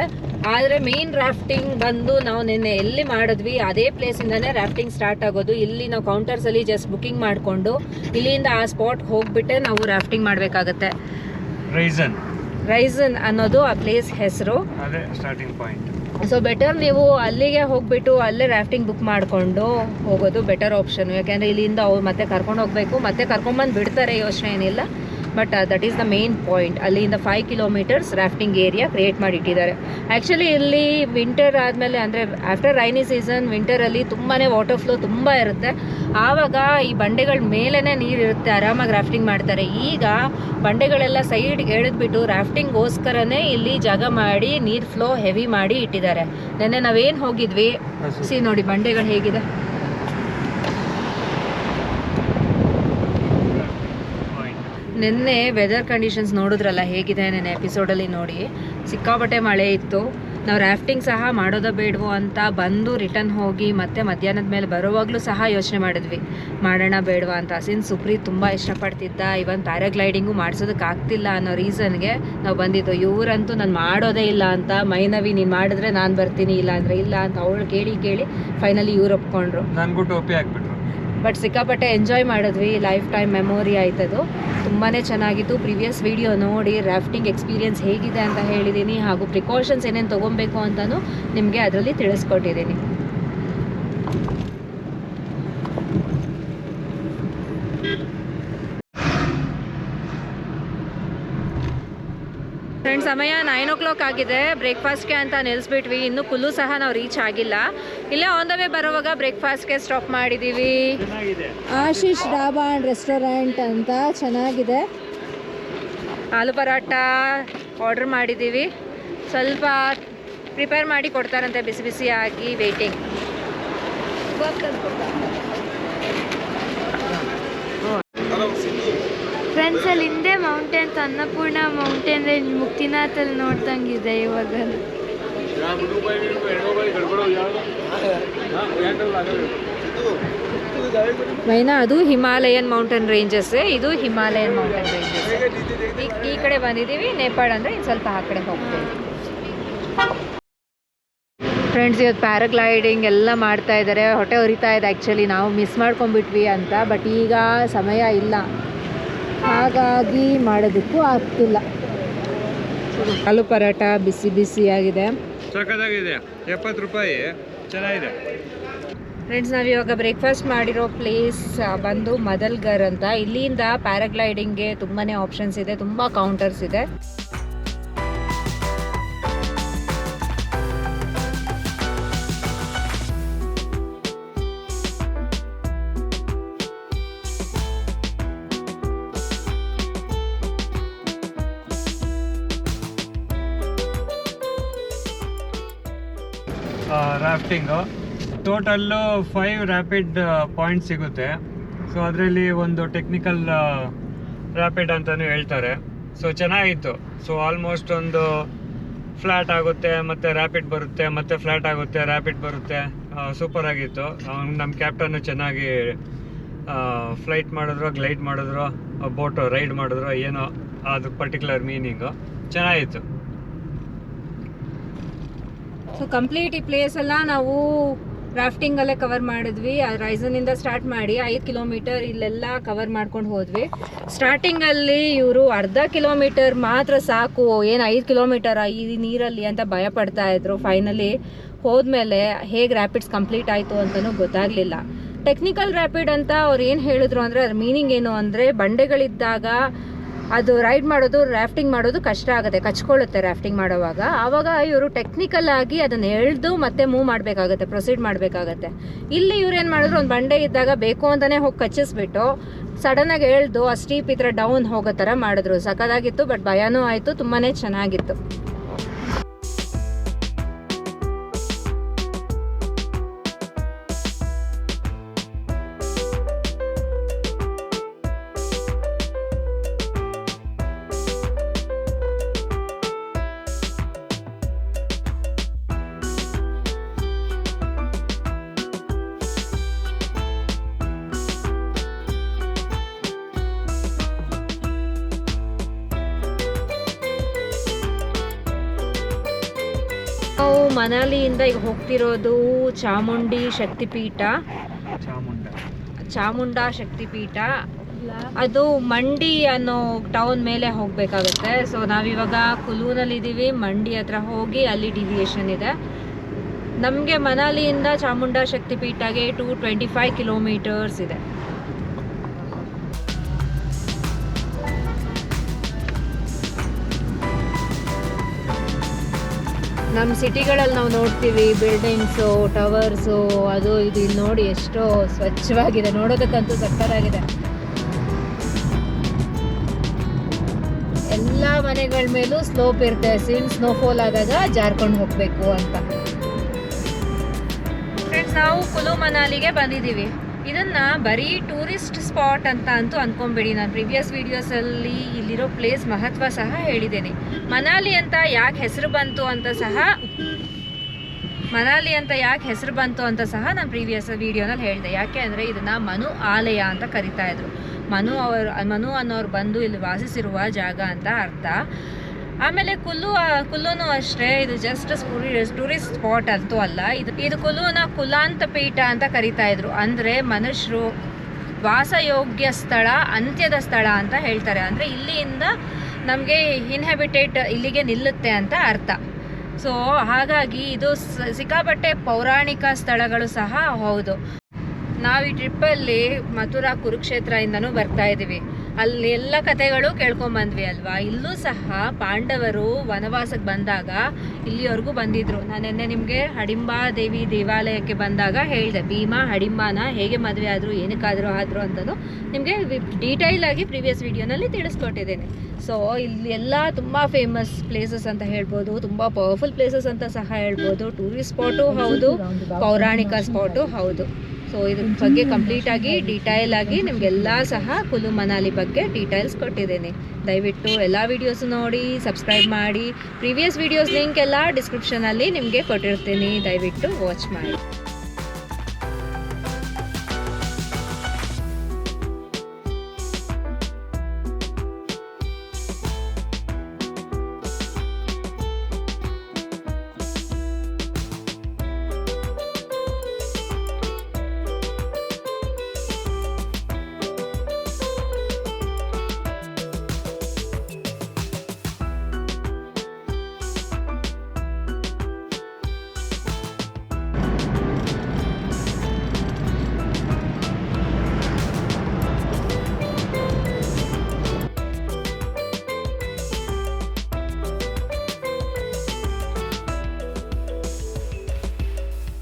ಆದರೆ ಮೇನ್ ರಾಫ್ಟಿಂಗ್ ಬಂದು ನಾವು ನಿನ್ನೆ ಎಲ್ಲಿ ಮಾಡಿದ್ವಿ ಅದೇ ಪ್ಲೇಸಿಂದನೇ ರಾಫ್ಟಿಂಗ್ ಸ್ಟಾರ್ಟ್ ಆಗೋದು. ಇಲ್ಲಿ ನಾವು ಕೌಂಟರ್ಸಲ್ಲಿ ಜಸ್ಟ್ ಬುಕ್ಕಿಂಗ್ ಮಾಡಿಕೊಂಡು ಇಲ್ಲಿಂದ ಆ ಸ್ಪಾಟ್ಗೆ ಹೋಗ್ಬಿಟ್ಟೆ ನಾವು ರಾಫ್ಟಿಂಗ್ ಮಾಡಬೇಕಾಗತ್ತೆ. ರೈಸನ್ ಅನ್ನೋದು ಆ ಪ್ಲೇಸ್ ಹೆಸರು, ಅದೇ ಸ್ಟಾರ್ಟಿಂಗ್ ಪಾಯಿಂಟ್. ಸೊ ಬೆಟರ್ ನೀವು ಅಲ್ಲಿಗೆ ಹೋಗ್ಬಿಟ್ಟು ಅಲ್ಲೇ ರಾಫ್ಟಿಂಗ್ ಬುಕ್ ಮಾಡಿಕೊಂಡು ಹೋಗೋದು ಬೆಟರ್ ಆಪ್ಷನ್. ಯಾಕೆಂದರೆ ಇಲ್ಲಿಂದ ಅವ್ರು ಮತ್ತೆ ಕರ್ಕೊಂಡು ಹೋಗಬೇಕು, ಮತ್ತೆ ಕರ್ಕೊಂಬಂದು ಬಿಡ್ತಾರೆ, ಯೋಚನೆ ಏನಿಲ್ಲ. But that is the main point. ಅಲ್ಲಿಂದ 5 ಕಿಲೋಮೀಟರ್ಸ್ ರಾಫ್ಟಿಂಗ್ ಏರಿಯಾ ಕ್ರಿಯೇಟ್ ಮಾಡಿಟ್ಟಿದ್ದಾರೆ. ಆ್ಯಕ್ಚುಲಿ ಇಲ್ಲಿ ವಿಂಟರ್ ಆದಮೇಲೆ, ಅಂದರೆ ಆಫ್ಟರ್ ರೈನಿ ಸೀಸನ್, ವಿಂಟರಲ್ಲಿ ತುಂಬಾ ವಾಟರ್ ಫ್ಲೋ ತುಂಬ ಇರುತ್ತೆ. ಆವಾಗ ಈ ಬಂಡೆಗಳ ಮೇಲೇ ನೀರು ಇರುತ್ತೆ, ಆರಾಮಾಗಿ ರಾಫ್ಟಿಂಗ್ ಮಾಡ್ತಾರೆ. ಈಗ ಬಂಡೆಗಳೆಲ್ಲ ಸೈಡ್ಗೆ ಎಳೆದ್ಬಿಟ್ಟು ರಾಫ್ಟಿಂಗ್ಗೋಸ್ಕರನೇ ಇಲ್ಲಿ ಜಾಗ ಮಾಡಿ ನೀರು ಫ್ಲೋ ಹೆವಿ ಮಾಡಿ ಇಟ್ಟಿದ್ದಾರೆ. ನೆನ್ನೆ ನಾವೇನು ಹೋಗಿದ್ವಿ ನೋಡಿ ಬಂಡೆಗಳು ಹೇಗಿದೆ. ನಿನ್ನೆ ವೆದರ್ ಕಂಡೀಷನ್ಸ್ ನೋಡಿದ್ರಲ್ಲ ಹೇಗಿದೆ, ನೆನ್ನೆ ಎಪಿಸೋಡಲ್ಲಿ ನೋಡಿ. ಸಿಕ್ಕಾಪಟ್ಟೆ ಮಳೆ ಇತ್ತು. ನಾವು ರಾಫ್ಟಿಂಗ್ ಸಹ ಮಾಡೋದೋ ಬೇಡವೋ ಅಂತ ಬಂದು ರಿಟರ್ನ್ ಹೋಗಿ ಮತ್ತೆ ಮಧ್ಯಾಹ್ನದ ಮೇಲೆ ಬರೋವಾಗಲೂ ಸಹ ಯೋಚನೆ ಮಾಡಿದ್ವಿ, ಮಾಡೋಣ ಬೇಡವಾ ಅಂತ. ಸಿನ್ಸ್ ಸುಪ್ರೀತ್ ತುಂಬ ಇಷ್ಟಪಡ್ತಿದ್ದ, ಇವನ್ ಪ್ಯಾರಾಗ್ಲೈಡಿಂಗು ಮಾಡಿಸೋದಕ್ಕಾಗ್ತಿಲ್ಲ ಅನ್ನೋ ರೀಸನ್ಗೆ ನಾವು ಬಂದಿದ್ದು. ಇವರಂತೂ ನಾನು ಮಾಡೋದೇ ಇಲ್ಲ ಅಂತ, ಮೈನವಿ ನೀನು ಮಾಡಿದ್ರೆ ನಾನು ಬರ್ತೀನಿ, ಇಲ್ಲ ಅಂದರೆ ಇಲ್ಲ ಅಂತ ಅವಳು ಕೇಳಿ ಫೈನಲಿ ಇವ್ರು ಒಪ್ಕೊಂಡ್ರು. ನನಗೂ ಟೋಪಿ ಹಾಕ್ಬಿಟ್ರು. ಬಟ್ ಸಿಕ್ಕಾಪಟ್ಟೆ ಎಂಜಾಯ್ ಮಾಡಿದ್ವಿ. ಲೈಫ್ ಟೈಮ್ ಮೆಮೊರಿ ಆಯ್ತದು. ತುಂಬಾ ಚೆನ್ನಾಗಿತ್ತು. ಪ್ರಿವಿಯಸ್ ವಿಡಿಯೋ ನೋಡಿ ರಾಫ್ಟಿಂಗ್ ಎಕ್ಸ್ಪೀರಿಯನ್ಸ್ ಹೇಗಿದೆ ಅಂತ ಹೇಳಿದ್ದೀನಿ, ಹಾಗೂ ಪ್ರಿಕಾಷನ್ಸ್ ಏನೇನು ತೊಗೊಬೇಕು ಅಂತಲೂ ನಿಮಗೆ ಅದರಲ್ಲಿ ತಿಳಿಸ್ಕೊಟ್ಟಿದ್ದೀನಿ. ಫ್ರೆಂಡ್ಸ್, ಸಮಯ 9 o'clock ಆಗಿದೆ. ಬ್ರೇಕ್ಫಾಸ್ಟ್ಗೆ ಅಂತ ನಿಲ್ಲಿಸ್ಬಿಟ್ವಿ. ಇನ್ನೂ ಕುಲ್ಲು ಸಹ ನಾವು ರೀಚ್ ಆಗಿಲ್ಲ. ಇಲ್ಲೇ ಆನ್ ದ ವೇ ಬರೋವಾಗ ಬ್ರೇಕ್ಫಾಸ್ಟ್ಗೆ ಸ್ಟಾಪ್ ಮಾಡಿದ್ದೀವಿ. ಆಶೀಶ್ ಡಾಬಾ ಆ್ಯಂಡ್ ರೆಸ್ಟೋರೆಂಟ್ ಅಂತ ಚೆನ್ನಾಗಿದೆ. ಆಲೂ ಪರಾಟ ಆರ್ಡ್ರ್ ಮಾಡಿದ್ದೀವಿ. ಸ್ವಲ್ಪ ಪ್ರಿಪೇರ್ ಮಾಡಿ ಕೊಡ್ತಾರಂತೆ, ಬಿಸಿ ಬಿಸಿಯಾಗಿ. ವೇಟಿಂಗ್. ಫ್ರೆಂಡ್ಸ್, ಅಲ್ಲಿ ಹಿಂದೆ ಮೌಂಟೇನ್ಸ್, ಅನ್ನಪೂರ್ಣ ಮೌಂಟೇನ್ ರೇಂಜ್ ಮುಕ್ತಿನಾಥಲ್ಲಿ ನೋಡ್ದಂಗಿದೆ ಇವಾಗ. ವೈನಾ ಅದು ಹಿಮಾಲಯನ್ ಮೌಂಟೇನ್ ರೇಂಜಸ್, ಇದು ಹಿಮಾಲಯನ್ ಮೌಂಟೇನ್ ರೇಂಜಸ್. ಈ ಕಡೆ ಬಂದಿದ್ದೀವಿ. ನೇಪಾಳ ಅಂದರೆ ಇನ್ನು ಸ್ವಲ್ಪ ಆ ಕಡೆ ಹೋಗ್ತೀವಿ. ಫ್ರೆಂಡ್ಸ್, ಇವತ್ತು ಪ್ಯಾರಾಗ್ಲೈಡಿಂಗ್ ಎಲ್ಲ ಮಾಡ್ತಾ ಇದ್ದಾರೆ. ಹೊಟ್ಟೆ ಉರಿತಾ ಇದೆ. ಆ್ಯಕ್ಚುಲಿ ನಾವು ಮಿಸ್ ಮಾಡ್ಕೊಂಡ್ಬಿಟ್ವಿ ಅಂತ, ಬಟ್ ಈಗ ಸಮಯ ಇಲ್ಲ, ಹಾಗಾಗಿ ಮಾಡೋದಕ್ಕೂ ಆಗ್ತಿಲ್ಲ. ಆಲೂ ಪರಾಟ ಬಿಸಿ ಬಿಸಿಯಾಗಿದೆ. ಸಖತ್ತಾಗಿದೆ. 70 ರೂಪಾಯಿ, ಚೆನ್ನಾಗಿದೆ. ಫ್ರೆಂಡ್ಸ್, ನಾವಿವಾಗ ಬ್ರೇಕ್ಫಾಸ್ಟ್ ಮಾಡಿರೋ ಪ್ಲೇಸ್ ಬಂದು ಮದಲ್ಗರ್ ಅಂತ. ಇಲ್ಲಿಂದ ಪ್ಯಾರಾಗ್ಲೈಡಿಂಗ್ಗೆ ತುಂಬಾ ಆಪ್ಷನ್ಸ್ ಇದೆ, ತುಂಬ ಕೌಂಟರ್ಸ್ ಇದೆ. ರಾಫ್ಟಿಂಗು. ಟೋಟಲ್ಲು 5 ರ್ಯಾಪಿಡ್ ಪಾಯಿಂಟ್ ಸಿಗುತ್ತೆ. ಸೊ ಅದರಲ್ಲಿ ಒಂದು ಟೆಕ್ನಿಕಲ್ ರ್ಯಾಪಿಡ್ ಅಂತಲೂ ಹೇಳ್ತಾರೆ. ಸೊ ಚೆನ್ನಾಗಿತ್ತು. ಸೊ ಆಲ್ಮೋಸ್ಟ್ ಒಂದು ಫ್ಲ್ಯಾಟ್ ಆಗುತ್ತೆ, ಮತ್ತು ರ್ಯಾಪಿಡ್ ಬರುತ್ತೆ, ಮತ್ತು ಫ್ಲ್ಯಾಟ್ ಆಗುತ್ತೆ, ರ್ಯಾಪಿಡ್ ಬರುತ್ತೆ. ಸೂಪರ್ ಆಗಿತ್ತು. ನಮ್ಮ ಕ್ಯಾಪ್ಟನ್ನು ಚೆನ್ನಾಗಿ ಫ್ಲೈಟ್ ಮಾಡಿದ್ರು, ಗ್ಲೈಡ್ ಮಾಡಿದ್ರು, ಬೋಟು ರೈಡ್ ಮಾಡಿದ್ರು, ಏನೋ ಅದು ಪರ್ಟಿಕ್ಯುಲರ್ ಮೀನಿಂಗು ಚೆನ್ನಾಗಿತ್ತು. ಸೊ ಕಂಪ್ಲೀಟ್ ಈ ಪ್ಲೇಸ್ ಎಲ್ಲ ನಾವು ರಾಫ್ಟಿಂಗಲ್ಲೇ ಕವರ್ ಮಾಡಿದ್ವಿ. ರೈಸನಿಂದ ಸ್ಟಾರ್ಟ್ ಮಾಡಿ 5 ಕಿಲೋಮೀಟರ್ ಇಲ್ಲೆಲ್ಲ ಕವರ್ ಮಾಡ್ಕೊಂಡು ಹೋದ್ವಿ. ಸ್ಟಾರ್ಟಿಂಗಲ್ಲಿ ಇವರು ಅರ್ಧ ಕಿಲೋಮೀಟರ್ ಮಾತ್ರ ಸಾಕು, ಏನು 5 ಕಿಲೋಮೀಟರ್ ಈ ನೀರಲ್ಲಿ ಅಂತ ಭಯ ಪಡ್ತಾ ಇದ್ರು. ಫೈನಲಿ ಹೋದ್ಮೇಲೆ ಹೇಗೆ ರ್ಯಾಪಿಡ್ಸ್ ಕಂಪ್ಲೀಟ್ ಆಯಿತು ಅಂತಲೂ ಗೊತ್ತಾಗಲಿಲ್ಲ. ಟೆಕ್ನಿಕಲ್ ರ್ಯಾಪಿಡ್ ಅಂತ ಅವ್ರು ಏನು ಹೇಳಿದ್ರು ಅಂದರೆ ಅದ್ರ ಮೀನಿಂಗ್ ಏನು ಅಂದರೆ ಬಂಡೆಗಳಿದ್ದಾಗ ಅದು ರೈಡ್ ಮಾಡೋದು, ರಾಫ್ಟಿಂಗ್ ಮಾಡೋದು ಕಷ್ಟ ಆಗುತ್ತೆ, ಕಚ್ಕೊಳ್ಳುತ್ತೆ ರಾಫ್ಟಿಂಗ್ ಮಾಡೋವಾಗ. ಆವಾಗ ಇವರು ಟೆಕ್ನಿಕಲ್ ಆಗಿ ಅದನ್ನು ಎಳೆದು ಮತ್ತೆ ಮೂವ್ ಮಾಡಬೇಕಾಗತ್ತೆ, ಪ್ರೊಸೀಡ್ ಮಾಡಬೇಕಾಗತ್ತೆ. ಇಲ್ಲಿ ಇವ್ರು ಏನು ಮಾಡಿದ್ರು, ಒಂದು ಬಂಡೆ ಇದ್ದಾಗ ಬೇಕು ಅಂತಲೇ ಹೋಗಿ ಕಚ್ಚಿಸ್ಬಿಟ್ಟು ಸಡನ್ನಾಗಿ ಎಳೆದು ಆ ಸ್ಟೀಪ್ ಈ ಥರ ಡೌನ್ ಹೋಗೋ ಥರ ಮಾಡಿದ್ರು. ಸಖತ್ತಾಗಿತ್ತು, ಬಟ್ ಭಯನೂ ಆಯಿತು, ತುಂಬಾ ಚೆನ್ನಾಗಿತ್ತು. ನಾವು ಮನಾಲಿಯಿಂದ ಈಗ ಹೋಗ್ತಿರೋದು ಚಾಮುಂಡಿ ಶಕ್ತಿಪೀಠ. ಚಾಮುಂಡಾ ಶಕ್ತಿಪೀಠ ಅದು ಮಂಡಿ ಅನ್ನೋ ಟೌನ್ ಮೇಲೆ ಹೋಗಬೇಕಾಗುತ್ತೆ. ಸೊ ನಾವಿವಾಗ ಕುಲೂನಲ್ಲಿದ್ದೀವಿ. ಮಂಡಿ ಹತ್ರ ಹೋಗಿ ಅಲ್ಲಿ ಡಿವಿಯೇಷನ್ ಇದೆ. ನಮಗೆ ಮನಾಲಿಯಿಂದ ಚಾಮುಂಡಾ ಶಕ್ತಿಪೀಠಗೆ 225 ಕಿಲೋಮೀಟರ್ಸ್ ಇದೆ. ನಮ್ಮ ಸಿಟಿಗಳಲ್ಲಿ ನಾವು ನೋಡ್ತೀವಿ ಬಿಲ್ಡಿಂಗ್ಸು, ಟವರ್ಸು, ಅದು ಇದು. ಇಲ್ಲಿ ನೋಡಿ ಎಷ್ಟೋ ಸ್ವಚ್ಛವಾಗಿದೆ, ನೋಡೋದಕ್ಕಂತೂ ಸಕ್ಕತ್ತಾಗಿದೆ. ಎಲ್ಲ ಮನೆಗಳ ಮೇಲೂ ಸ್ಲೋಪ್ ಇರುತ್ತೆ, ಸ್ನೋಫಾಲ್ ಆದಾಗ ಜಾರ್ಕೊಂಡು ಹೋಗಬೇಕು ಅಂತ. ಫ್ರೆಂಡ್ಸ್, ನಾವು ಕುಲು ಮನಾಲಿಗೆ ಬಂದಿದ್ದೀವಿ. ಇದನ್ನ ಬರೀ ಟೂರಿಸ್ಟ್ ಸ್ಪಾಟ್ ಅಂತ ಅಂತೂ ಅನ್ಕೊಂಬೇಡಿ. ನಾನು ಪ್ರಿವಿಯಸ್ ವಿಡಿಯೋಸಲ್ಲಿ ಇಲ್ಲಿರೋ ಪ್ಲೇಸ್ ಮಹತ್ವ ಸಹ ಹೇಳಿದ್ದೇನೆ. ಮನಾಲಿ ಅಂತ ಯಾಕೆ ಹೆಸರು ಬಂತು ಅಂತ ಸಹ ನಾನು ಪ್ರೀವಿಯಸ್ ವಿಡಿಯೋನಲ್ಲಿ ಹೇಳಿದೆ. ಯಾಕೆ ಅಂದರೆ ಇದನ್ನು ಮನು ಆಲಯ ಅಂತ ಕರಿತಾ ಇದ್ರು. ಮನು ಅನ್ನೋರು ಬಂದು ಇಲ್ಲಿ ವಾಸಿಸಿರುವ ಜಾಗ ಅಂತ ಅರ್ಥ. ಆಮೇಲೆ ಕುಲ್ಲೂನು ಅಷ್ಟೇ, ಇದು ಜಸ್ಟ್ ಟೂರಿಸ್ಟ್ ಸ್ಪಾಟ್ ಅಂತೂ ಅಲ್ಲ. ಇದು ಕುಲ್ಲೂನ ಕುಲಾಂತ ಪೀಠ ಅಂತ ಕರಿತಾ ಇದ್ರು. ಅಂದರೆ ಮನುಷ್ಯರು ವಾಸಯೋಗ್ಯ ಸ್ಥಳ, ಅಂತ್ಯದ ಸ್ಥಳ ಅಂತ ಹೇಳ್ತಾರೆ. ಅಂದರೆ ಇಲ್ಲಿಂದ ನಮಗೆ ಇನ್ಹ್ಯಾಬಿಟೇಟ್ ಇಲ್ಲಿಗೆ ನಿಲ್ಲುತ್ತೆ ಅಂತ ಅರ್ಥ. ಸೊ ಹಾಗಾಗಿ ಇದು ಸಿಕ್ಕಾಪಟ್ಟೆ ಪೌರಾಣಿಕ ಸ್ಥಳಗಳು ಸಹ ಹೌದು. ನಾವು ಈ ಟ್ರಿಪ್ಪಲ್ಲಿ ಮಥುರಾ ಕುರುಕ್ಷೇತ್ರದಿಂದನೂ ಬರ್ತಾ ಇದ್ದೀವಿ. ಅಲ್ಲಿ ಎಲ್ಲ ಕಥೆಗಳು ಕೇಳ್ಕೊಂಬಂದ್ವಿ ಅಲ್ವಾ. ಇಲ್ಲೂ ಸಹ ಪಾಂಡವರು ವನವಾಸಕ್ಕೆ ಬಂದಾಗ ಇಲ್ಲಿವರೆಗೂ ಬಂದಿದ್ರು. ನಾನು ನಿನ್ನೆ ನಿಮಗೆ ಹಡಿಂಬಾ ದೇವಿ ದೇವಾಲಯಕ್ಕೆ ಬಂದಾಗ ಹೇಳಿದೆ, ಭೀಮಾ ಹಡಿಂಬಾನ ಹೇಗೆ ಮದುವೆ ಆದರು, ಏನಕ್ಕಾದರೂ ಆದರು ಅಂತಲೂ ನಿಮಗೆ ಡೀಟೈಲ್ ಆಗಿ ಪ್ರೀವಿಯಸ್ ವಿಡಿಯೋನಲ್ಲಿ ತಿಳಿಸ್ಕೊಟ್ಟಿದ್ದೇನೆ. ಸೊ ಇಲ್ಲಿ ಎಲ್ಲ ತುಂಬ ಫೇಮಸ್ ಪ್ಲೇಸಸ್ ಅಂತ ಹೇಳ್ಬೋದು, ತುಂಬ ಪವರ್ಫುಲ್ ಪ್ಲೇಸಸ್ ಅಂತ ಸಹ ಹೇಳ್ಬೋದು. ಟೂರಿಸ್ಟ್ ಸ್ಪಾಟು ಹೌದು, ಪೌರಾಣಿಕ ಸ್ಪಾಟು ಹೌದು. ಸೊ ಇದ್ರ ಬಗ್ಗೆ ಕಂಪ್ಲೀಟಾಗಿ ಡೀಟೈಲ್ ಆಗಿ ನಿಮಗೆಲ್ಲ ಸಹ ಕುಲು ಮನಾಲಿ ಬಗ್ಗೆ ಡೀಟೇಲ್ಸ್ ಕೊಟ್ಟಿದ್ದೇನೆ. ದಯವಿಟ್ಟು ಎಲ್ಲ ವೀಡಿಯೋಸು ನೋಡಿ, ಸಬ್ಸ್ಕ್ರೈಬ್ ಮಾಡಿ. ಪ್ರೀವಿಯಸ್ ವೀಡಿಯೋಸ್ ಲಿಂಕ್ ಎಲ್ಲ ಡಿಸ್ಕ್ರಿಪ್ಷನಲ್ಲಿ ನಿಮಗೆ ಕೊಟ್ಟಿರ್ತೀನಿ, ದಯವಿಟ್ಟು ವಾಚ್ ಮಾಡಿ.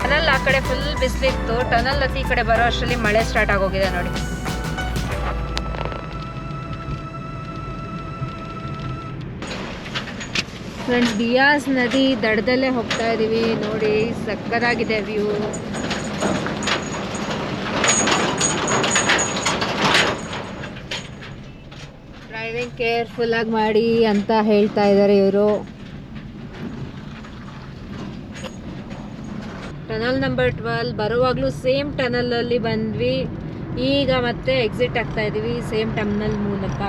ಟನಲ್ ಆ ಕಡೆ ಫುಲ್ ಬಿಸಿಲಿತ್ತು. ಟನಲ್ ಈ ಕಡೆ ಬರೋ ಅಷ್ಟರಲ್ಲಿ ಮಳೆ ಸ್ಟಾರ್ಟ್ ಆಗೋಗಿದೆ ನೋಡಿ. ಫ್ರೆಂಡ್ಸ್, ಬಿಯಾಸ್ ನದಿ ದಡದಲ್ಲೇ ಹೋಗ್ತಾ ಇದ್ದೀವಿ. ನೋಡಿ, ಸಕ್ಕತ್ತಾಗಿದೆ ವ್ಯೂ. ಡ್ರೈವಿಂಗ್ ಕೇರ್ಫುಲ್ಲಾಗಿ ಮಾಡಿ ಅಂತ ಹೇಳ್ತಾ ಇದ್ದಾರೆ ಇವರು. ಟನಲ್ ನಂಬರ್ 12 ಬರುವಾಗಲೂ ಸೇಮ್ ಟನಲಲ್ಲಿ ಬಂದ್ವಿ. ಈಗ ಮತ್ತೆ ಎಕ್ಸಿಟ್ ಆಗ್ತಾ ಇದ್ದೀವಿ ಸೇಮ್ ಟನಲ್ ಮೂಲಕ.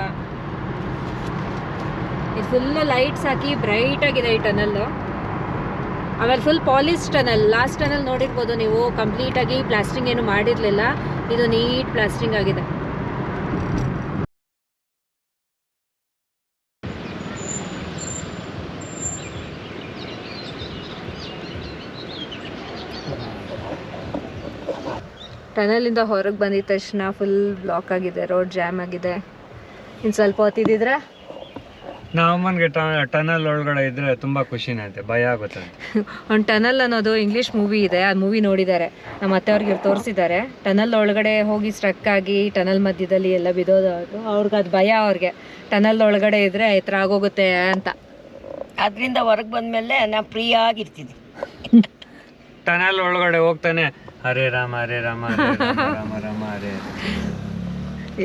ಇದು ಫುಲ್ ಲೈಟ್ಸ್ ಹಾಕಿ ಬ್ರೈಟ್ ಆಗಿದೆ ಈ ಟನಲ್. ಆಮೇಲೆ full polish tunnel. Last tunnel ನೋಡಿರ್ಬೋದು ನೀವು, ಕಂಪ್ಲೀಟಾಗಿ ಪ್ಲಾಸ್ಟಿಂಗ್ ಏನು ಮಾಡಿರಲಿಲ್ಲ. ಇದು ನೀಟ್ ಪ್ಲಾಸ್ಟಿಂಗ್ ಆಗಿದೆ. ಟನಲಿಂದ ಹೊರಗೆ ಬಂದಿದ ತಕ್ಷಣ ಫುಲ್ ಬ್ಲಾಕ್ ಆಗಿದೆ, ರೋಡ್ ಜಾಮ್ ಆಗಿದೆ. ಇನ್ನು ಸ್ವಲ್ಪ ಹೊತ್ತಿದ್ರೆ ನಮ್ಮನ್ಗೆ ಟನಲ್ ಒಳಗಡೆ ಇದ್ರೆ ತುಂಬಾ ಖುಷಿನೇ ಐತೆ, ಭಯ ಆಗುತ್ತೆ. ಒಂದು ಟನಲ್ ಅನ್ನೋದು ಇಂಗ್ಲೀಷ್ ಮೂವಿ ಇದೆ, ಆ ಮೂವಿ ನೋಡಿದ್ದಾರೆ ನಮ್ಮ ಅತ್ತೆಯವ್ರಿಗೆ ತೋರಿಸಿದ್ದಾರೆ. ಟನಲ್ ಒಳಗಡೆ ಹೋಗಿ ಸ್ಟ್ರಕ್ ಆಗಿ ಟನಲ್ ಮಧ್ಯದಲ್ಲಿ ಎಲ್ಲ ಬಿದ್ದೋದು. ಅವ್ರಿಗೆ ಅದು ಭಯ, ಅವ್ರಿಗೆ ಟನಲ್ ಒಳಗಡೆ ಇದ್ರೆ ಈ ಥರ ಆಗೋಗುತ್ತೆ ಅಂತ. ಅದರಿಂದ ಹೊರಗೆ ಬಂದ್ಮೇಲೆ ನಾ ಫ್ರೀ ಆಗಿರ್ತೀನಿ. ಟನಲ್ ಒಳಗಡೆ ಹೋಗ್ತಾನೆ ಹರೇ ರಾಮ ಹರೇ ರಾಮ ಹರೇ ರಾಮ ರಾಮ ರಾಮ ಹರೇ.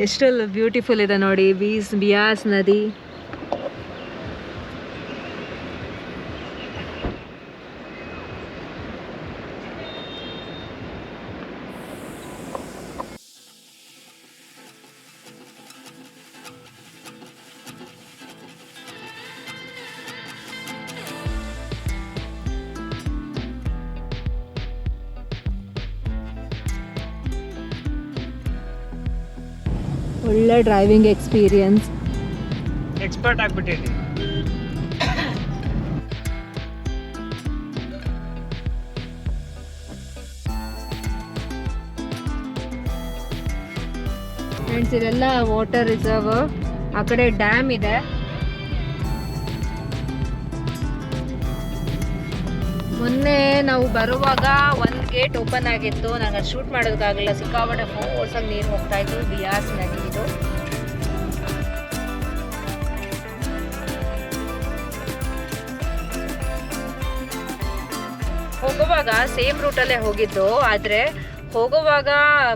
ಎಷ್ಟು ಬ್ಯೂಟಿಫುಲ್ ಇದೆ ನೋಡಿ ಬಿಯಾಸ್ ನದಿ. ಒಳ್ಳೆ ಡ್ರೈವಿಂಗ್ ಎಕ್ಸ್ಪೀರಿಯನ್ಸ್. ಎಕ್ಸ್ಪರ್ಟ್ ಆಗ್ಬಿಟ್ಟಿದ್ದೀನಿ. ಫ್ರೆಂಡ್ಸ್, ಇದೆಲ್ಲ ವಾಟರ್ ರಿಸರ್ವ್. ಆ ಕಡೆ ಡ್ಯಾಮ್ ಇದೆ. ಮೊನ್ನೆ ನಾವು ಬರುವಾಗ ಒಂದು ಗೇಟ್ ಓಪನ್ ಆಗಿತ್ತು, ನಂಗೆ ಅದು ಶೂಟ್ ಮಾಡೋದಕ್ಕಾಗಲಿಲ್ಲ. ಸಿಕ್ಕಾಪಟ್ಟೆ ಫೋರ್ಸಾಗಿ ನೀರು ಹೋಗ್ತಾ ಇತ್ತು. ಬಿಯಾಸ್ ನದಿ ಇದು. ಹೋಗುವಾಗ ಸೇಮ್ ರೂಟಲ್ಲೇ ಹೋಗಿದ್ದು, ಆದರೆ ಹೋಗುವಾಗ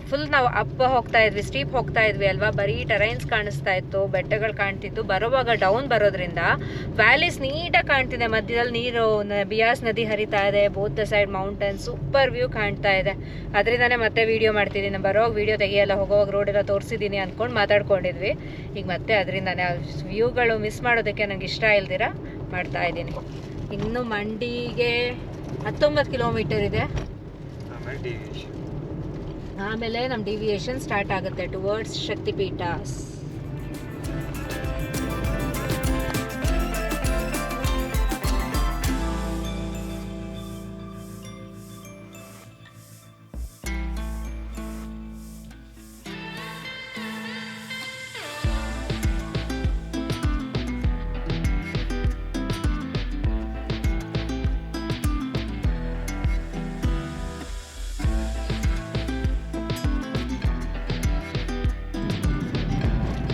ಫುಲ್ ನಾವು ಅಪ್ ಹೋಗ್ತಾ ಇದ್ವಿ, ಸ್ಟೀಪ್ ಹೋಗ್ತಾ ಇದ್ವಿ ಅಲ್ವಾ, ಬರೀ ಟೆರೈನ್ಸ್ ಕಾಣಿಸ್ತಾ ಇತ್ತು, ಬೆಟ್ಟಗಳು ಕಾಣ್ತಿತ್ತು. ಬರುವಾಗ ಡೌನ್ ಬರೋದ್ರಿಂದ ವ್ಯಾಲೀಸ್ ನೀಟಾಗಿ ಕಾಣ್ತಿದೆ. ಮಧ್ಯದಲ್ಲಿ ನೀರು, ಬಿಯಾಸ್ ನದಿ ಹರಿತಾ ಇದೆ. Both the side mountain, super view ಕಾಣ್ತಾ ಇದೆ. ಅದರಿಂದಾನೇ ಮತ್ತೆ ವೀಡಿಯೋ ಮಾಡ್ತಿದ್ದೀನಿ. ನಾನು ಬರೋವಾಗ ವೀಡಿಯೋ ತೆಗಿಯಲ್ಲ, ಹೋಗೋವಾಗ ರೋಡ್ ಎಲ್ಲ ತೋರಿಸಿದ್ದೀನಿ ಅಂದ್ಕೊಂಡು ಮಾತಾಡ್ಕೊಂಡಿದ್ವಿ. ಈಗ ಮತ್ತೆ ಅದರಿಂದಾನೇ ವ್ಯೂಗಳು ಮಿಸ್ ಮಾಡೋದಕ್ಕೆ ನನಗೆ ಇಷ್ಟ ಇಲ್ದಿರ ಮಾಡ್ತಾ ಇದ್ದೀನಿ. ಇನ್ನು ಮಂಡಿಗೆ 19 ಕಿಲೋಮೀಟರ್ ಇದೆ. ಆಮೇಲೆ ನಮ್ಮ ಡಿವಿಯೇಷನ್ ಸ್ಟಾರ್ಟ್ ಆಗುತ್ತೆ ಟುವರ್ಡ್ಸ್ ಶಕ್ತಿಪೀಠ.